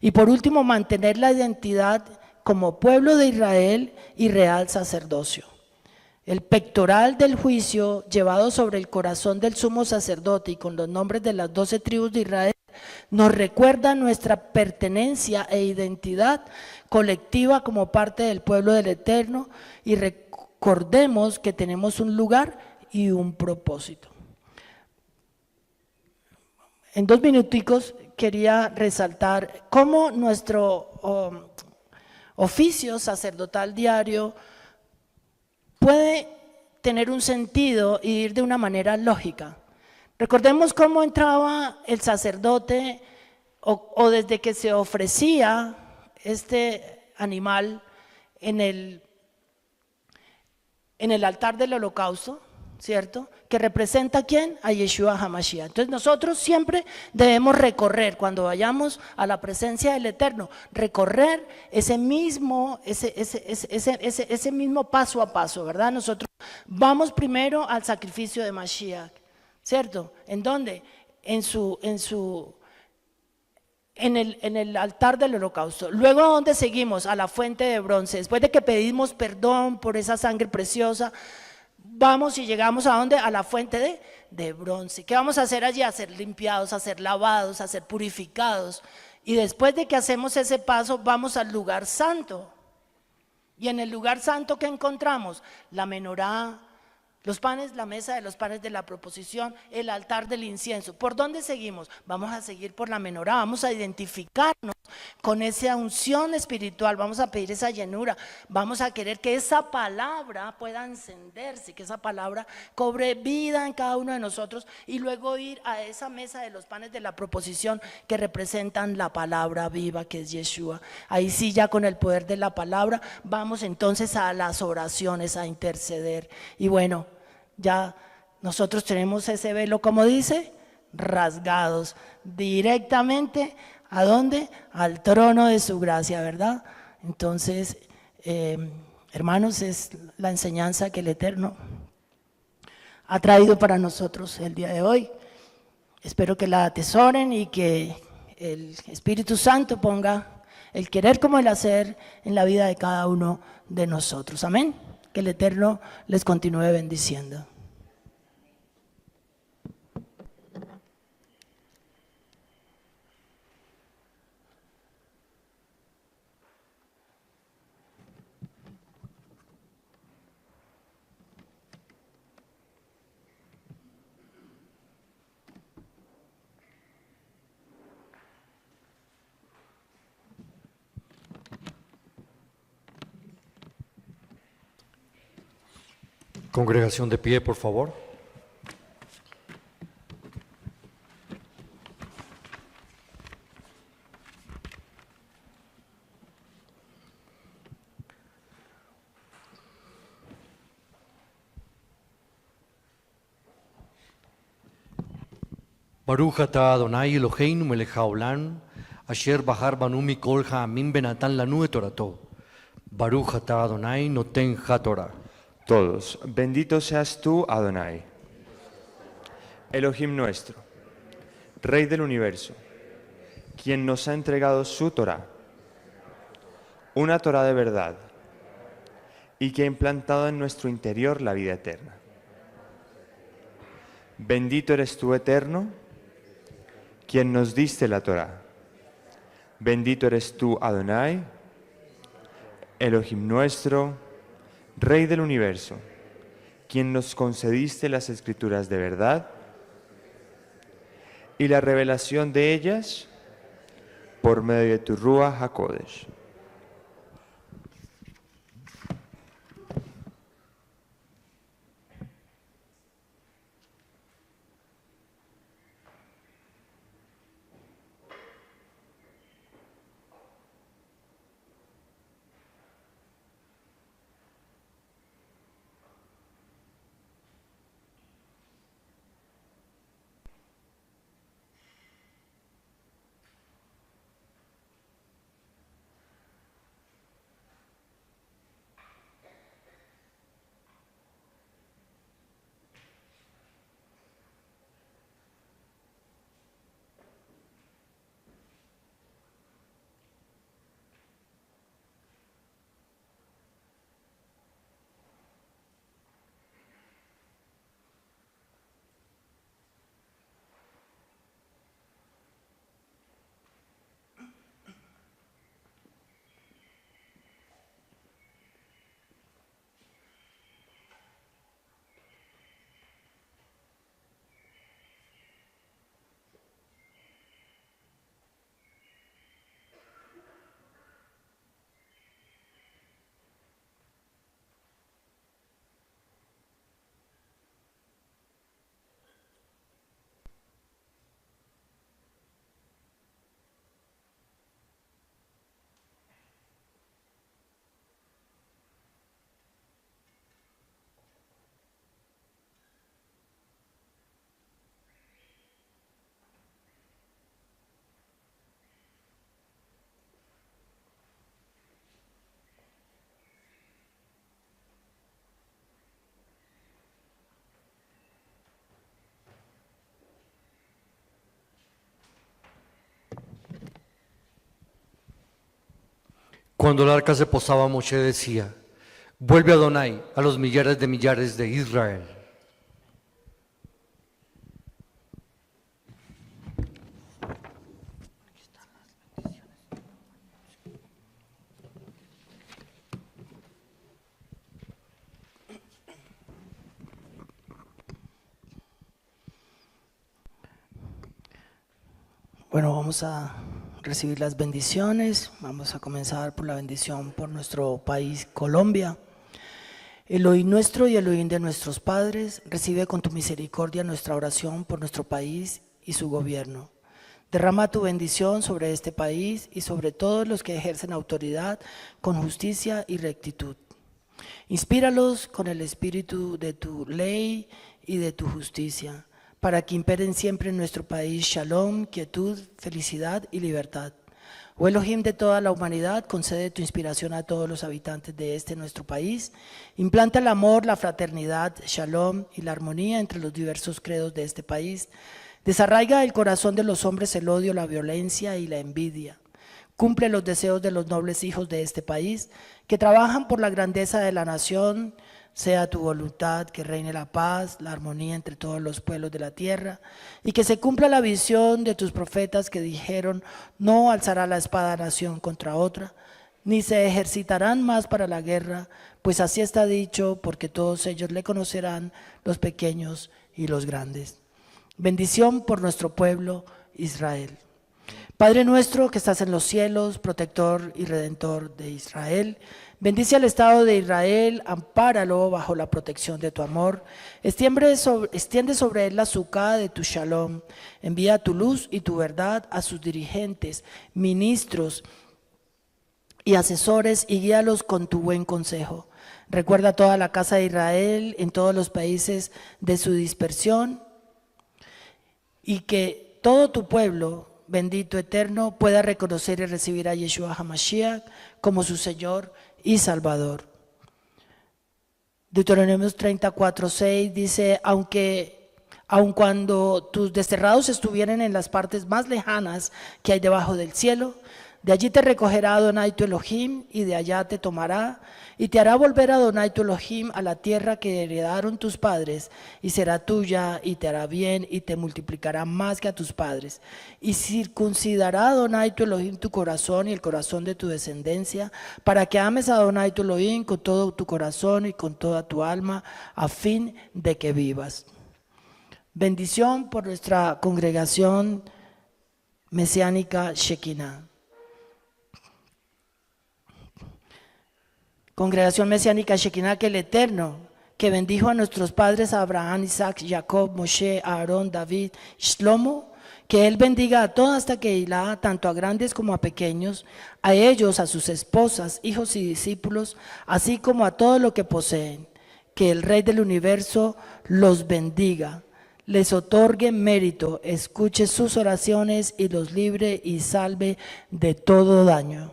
Y por último, mantener la identidad como pueblo de Israel y real sacerdocio. El pectoral del juicio llevado sobre el corazón del sumo sacerdote y con los nombres de las 12 tribus de Israel nos recuerda nuestra pertenencia e identidad colectiva como parte del pueblo del Eterno, y recordemos que tenemos un lugar y un propósito. En 2 minuticos quería resaltar cómo nuestro oficio sacerdotal diario puede tener un sentido y ir de una manera lógica. Recordemos cómo entraba el sacerdote o desde que se ofrecía este animal en el altar del holocausto, ¿cierto? Que representa ¿a quién? A Yeshua HaMashiach. Entonces nosotros siempre debemos recorrer, cuando vayamos a la presencia del Eterno, recorrer ese mismo paso a paso, ¿verdad? Nosotros vamos primero al sacrificio de Mashiach, ¿cierto? ¿En dónde? En el altar del holocausto. Luego, ¿a dónde seguimos? A la fuente de bronce. Después de que pedimos perdón por esa sangre preciosa, vamos y llegamos ¿a dónde? A la fuente de bronce. ¿Qué vamos a hacer allí? A ser limpiados, a ser lavados, a ser purificados. Y después de que hacemos ese paso, vamos al lugar santo. Y en el lugar santo, ¿qué encontramos? La menorá, los panes, la mesa de los panes de la proposición, el altar del incienso. ¿Por dónde seguimos? Vamos a seguir por la menorá, vamos a identificarnos con esa unción espiritual, vamos a pedir esa llenura, vamos a querer que esa palabra pueda encenderse, que esa palabra cobre vida en cada uno de nosotros, y luego ir a esa mesa de los panes de la proposición que representan la palabra viva que es Yeshua. Ahí sí, ya con el poder de la palabra vamos entonces a las oraciones, a interceder. Y bueno, ya nosotros tenemos ese velo, como dice, rasgados directamente ¿a dónde? Al trono de su gracia, ¿verdad? Entonces, hermanos, es la enseñanza que el Eterno ha traído para nosotros el día de hoy. Espero que la atesoren y que el Espíritu Santo ponga el querer como el hacer en la vida de cada uno de nosotros. Amén. Que el Eterno les continúe bendiciendo. Congregación de pie, por favor. Baruch atah Adonai Eloheinu melech haolam, asher bahar banu mikol ha'amim benatan lanu et torato. Baruch atah Adonai noten haTorah. Todos, bendito seas tú, Adonai, Elohim nuestro, Rey del universo, quien nos ha entregado su Torah, una Torah de verdad, y que ha implantado en nuestro interior la vida eterna. Bendito eres tú, Eterno, quien nos diste la Torah. Bendito eres tú, Adonai, Elohim nuestro, Rey del universo, quien nos concediste las escrituras de verdad y la revelación de ellas por medio de tu Ruach HaKodesh. Cuando el arca se posaba, Moshe decía: vuelve Adonai a los millares de Israel. Bueno, vamos a recibir las bendiciones. Vamos a comenzar por la bendición por nuestro país, Colombia. Elohim nuestro y Elohim de nuestros padres, recibe con tu misericordia nuestra oración por nuestro país y su gobierno. Derrama tu bendición sobre este país y sobre todos los que ejercen autoridad con justicia y rectitud. Inspíralos con el espíritu de tu ley y de tu justicia, para que imperen siempre en nuestro país shalom, quietud, felicidad y libertad. Oh Elohim de toda la humanidad, concede tu inspiración a todos los habitantes de este nuestro país. Implanta el amor, la fraternidad, shalom y la armonía entre los diversos credos de este país. Desarraiga del corazón de los hombres el odio, la violencia y la envidia. Cumple los deseos de los nobles hijos de este país, que trabajan por la grandeza de la nación. Sea tu voluntad que reine la paz, la armonía entre todos los pueblos de la tierra, y que se cumpla la visión de tus profetas que dijeron: no alzará la espada nación contra otra, ni se ejercitarán más para la guerra, pues así está dicho, porque todos ellos le conocerán, los pequeños y los grandes. Bendición por nuestro pueblo Israel. Padre nuestro que estás en los cielos, protector y redentor de Israel, bendice al Estado de Israel, ampáralo bajo la protección de tu amor, extiende sobre él la sucá de tu shalom, envía tu luz y tu verdad a sus dirigentes, ministros y asesores, y guíalos con tu buen consejo. Recuerda toda la casa de Israel en todos los países de su dispersión, y que todo tu pueblo bendito eterno pueda reconocer y recibir a Yeshua HaMashiach como su Señor y Salvador. Deuteronomio 34:6 dice: aun cuando tus desterrados estuvieran en las partes más lejanas que hay debajo del cielo, de allí te recogerá Adonai tu Elohim, y de allá te tomará, y te hará volver a Adonai tu Elohim a la tierra que heredaron tus padres, y será tuya, y te hará bien, y te multiplicará más que a tus padres. Y circuncidará Adonai tu Elohim tu corazón y el corazón de tu descendencia, para que ames a Adonai tu Elohim con todo tu corazón y con toda tu alma, a fin de que vivas. Bendición por nuestra congregación mesiánica Shekinah. Congregación mesiánica Shekinah, que el Eterno, que bendijo a nuestros padres Abraham, Isaac, Jacob, Moshe, Aarón, David, Shlomo, que Él bendiga a toda esta Keilah, tanto a grandes como a pequeños, a ellos, a sus esposas, hijos y discípulos, así como a todo lo que poseen. Que el Rey del Universo los bendiga, les otorgue mérito, escuche sus oraciones y los libre y salve de todo daño.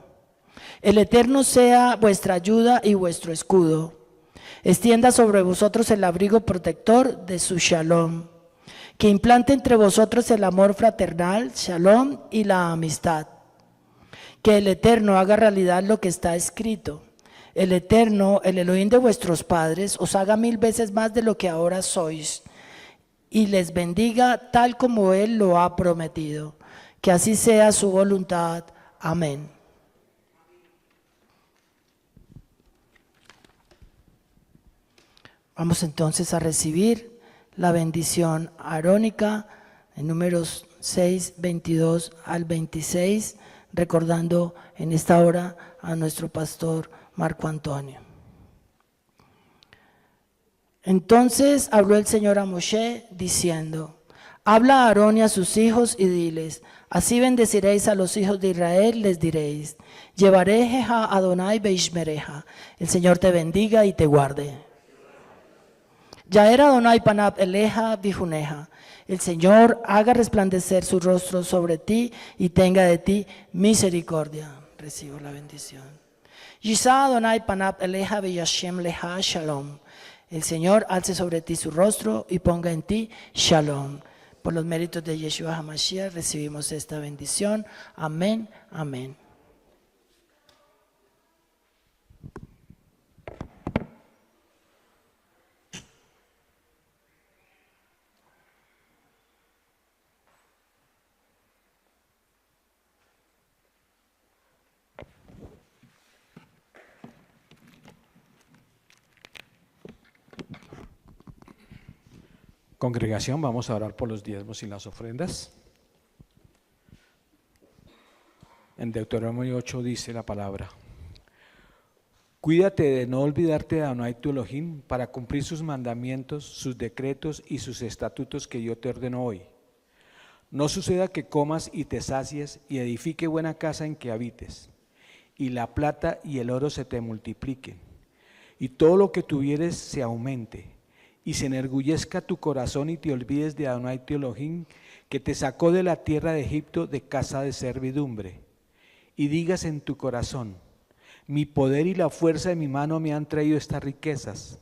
El Eterno sea vuestra ayuda y vuestro escudo. Extienda sobre vosotros el abrigo protector de su shalom. Que implante entre vosotros el amor fraternal, shalom, y la amistad. Que el Eterno haga realidad lo que está escrito. El Eterno, el Elohim de vuestros padres, os haga 1000 veces más de lo que ahora sois, y les bendiga tal como Él lo ha prometido. Que así sea su voluntad. Amén. Vamos entonces a recibir la bendición arónica en números 6, 22 al 26, recordando en esta hora a nuestro pastor Marco Antonio. Entonces habló el Señor a Moshe diciendo: habla a Aarón y a sus hijos y diles: así bendeciréis a los hijos de Israel, les diréis: llevareja Adonai beishmereja, el Señor te bendiga y te guarde. Yaera Adonai panav eleja vijuneja, el Señor haga resplandecer su rostro sobre ti y tenga de ti misericordia. Recibo la bendición. Yisa Adonai panav eleja veyashem leja shalom, el Señor alce sobre ti su rostro y ponga en ti shalom. Por los méritos de Yeshua HaMashiach recibimos esta bendición. Amén, amén. Congregación, vamos a orar por los diezmos y las ofrendas. En Deuteronomio 8 dice la palabra: cuídate de no olvidarte de Adonai tu Elohim para cumplir sus mandamientos, sus decretos y sus estatutos que yo te ordeno hoy. No suceda que comas y te sacies y edifique buena casa en que habites, y la plata y el oro se te multipliquen, y todo lo que tuvieres se aumente, y se enorgullezca tu corazón y te olvides de Adonai tu Elohim, que te sacó de la tierra de Egipto de casa de servidumbre. Y digas en tu corazón: mi poder y la fuerza de mi mano me han traído estas riquezas.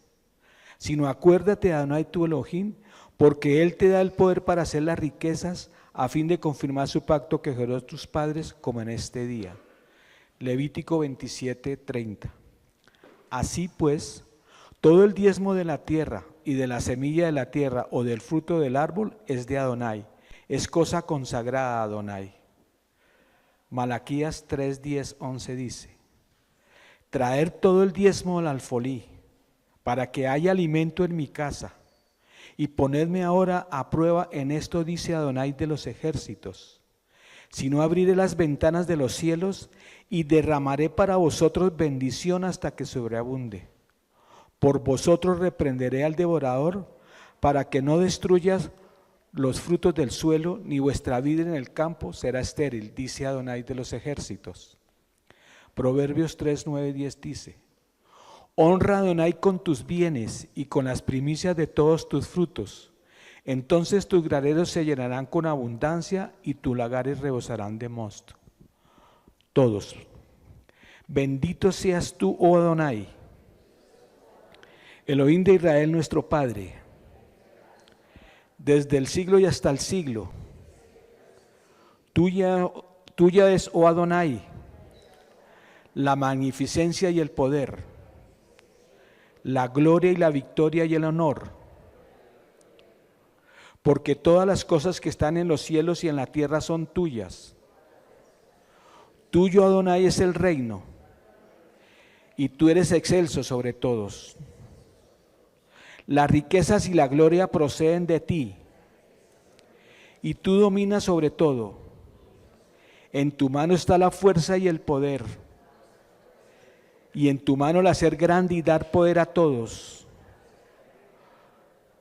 Sino acuérdate de Adonai tu Elohim, porque Él te da el poder para hacer las riquezas, a fin de confirmar su pacto que juró a tus padres, como en este día. Levítico 27:30. Así pues, todo el diezmo de la tierra y de la semilla de la tierra o del fruto del árbol es de Adonai, es cosa consagrada a Adonai. Malaquías 3:10-11 dice: traer todo el diezmo al alfolí, para que haya alimento en mi casa, y ponedme ahora a prueba en esto, dice Adonai de los ejércitos. Si no, abriré las ventanas de los cielos y derramaré para vosotros bendición hasta que sobreabunde. Por vosotros reprenderé al devorador, para que no destruyas los frutos del suelo, ni vuestra vida en el campo será estéril, dice Adonai de los ejércitos. Proverbios 3:9-10 dice: honra a Adonai con tus bienes y con las primicias de todos tus frutos. Entonces tus graneros se llenarán con abundancia y tus lagares rebosarán de mosto. Todos. Bendito seas tú, oh Adonai, Elohim de Israel nuestro Padre, desde el siglo y hasta el siglo. Tuya es, oh Adonai, la magnificencia y el poder, la gloria y la victoria y el honor, porque todas las cosas que están en los cielos y en la tierra son tuyas. Tuyo, Adonai, es el reino, y tú eres excelso sobre todos. Las riquezas y la gloria proceden de ti, y tú dominas sobre todo. En tu mano está la fuerza y el poder, y en tu mano el hacer grande y dar poder a todos.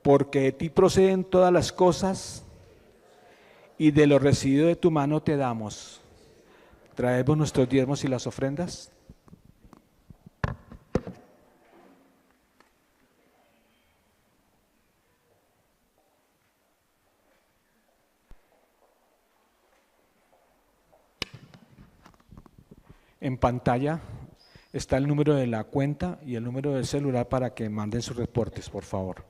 Porque de ti proceden todas las cosas, y de lo recibido de tu mano te damos. Traemos nuestros diezmos y las ofrendas. En pantalla está el número de la cuenta y el número del celular para que manden sus reportes, por favor.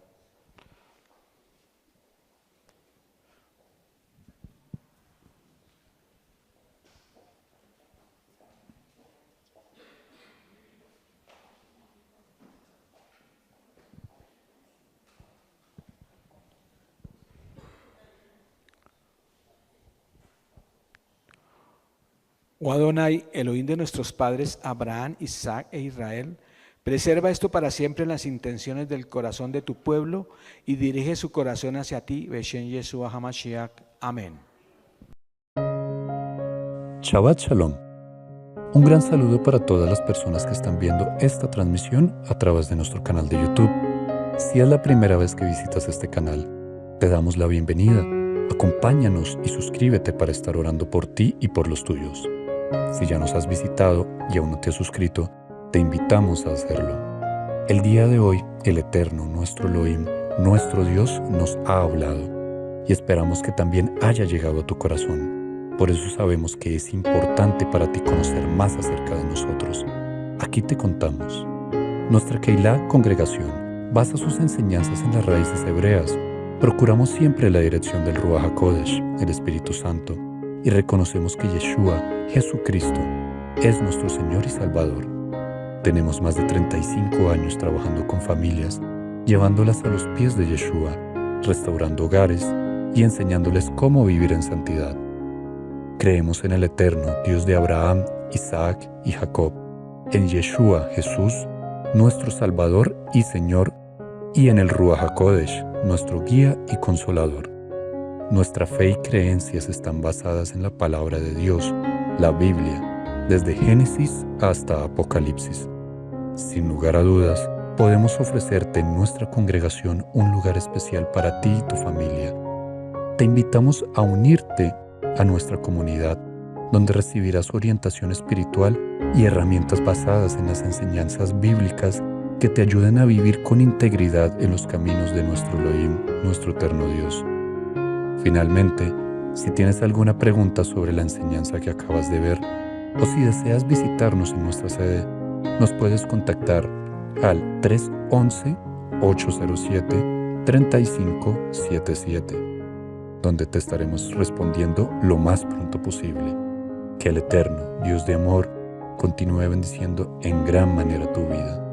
Oh Adonai, Elohim de nuestros padres Abraham, Isaac e Israel, preserva esto para siempre en las intenciones del corazón de tu pueblo y dirige su corazón hacia ti, Beshem Yeshua HaMashiach. Amén. Shabbat Shalom. Un gran saludo para todas las personas que están viendo esta transmisión a través de nuestro canal de YouTube. Si es la primera vez que visitas este canal, te damos la bienvenida. Acompáñanos y suscríbete para estar orando por ti y por los tuyos. Si ya nos has visitado y aún no te has suscrito, te invitamos a hacerlo. El día de hoy, el Eterno, nuestro Elohim, nuestro Dios, nos ha hablado y esperamos que también haya llegado a tu corazón. Por eso sabemos que es importante para ti conocer más acerca de nosotros. Aquí te contamos. Nuestra Keilah, congregación, basa sus enseñanzas en las raíces hebreas. Procuramos siempre la dirección del Ruach HaKodesh, el Espíritu Santo, y reconocemos que Yeshua, Jesucristo, es nuestro Señor y Salvador. Tenemos más de 35 años trabajando con familias, llevándolas a los pies de Yeshua, restaurando hogares y enseñándoles cómo vivir en santidad. Creemos en el Eterno, Dios de Abraham, Isaac y Jacob, en Yeshua, Jesús, nuestro Salvador y Señor, y en el Ruach HaKodesh, nuestro guía y consolador. Nuestra fe y creencias están basadas en la palabra de Dios, la Biblia, desde Génesis hasta Apocalipsis. Sin lugar a dudas, podemos ofrecerte en nuestra congregación un lugar especial para ti y tu familia. Te invitamos a unirte a nuestra comunidad, donde recibirás orientación espiritual y herramientas basadas en las enseñanzas bíblicas que te ayuden a vivir con integridad en los caminos de nuestro Elohim, nuestro eterno Dios. Finalmente, si tienes alguna pregunta sobre la enseñanza que acabas de ver, o si deseas visitarnos en nuestra sede, nos puedes contactar al 311-807-3577, donde te estaremos respondiendo lo más pronto posible. Que el eterno Dios de amor continúe bendiciendo en gran manera tu vida.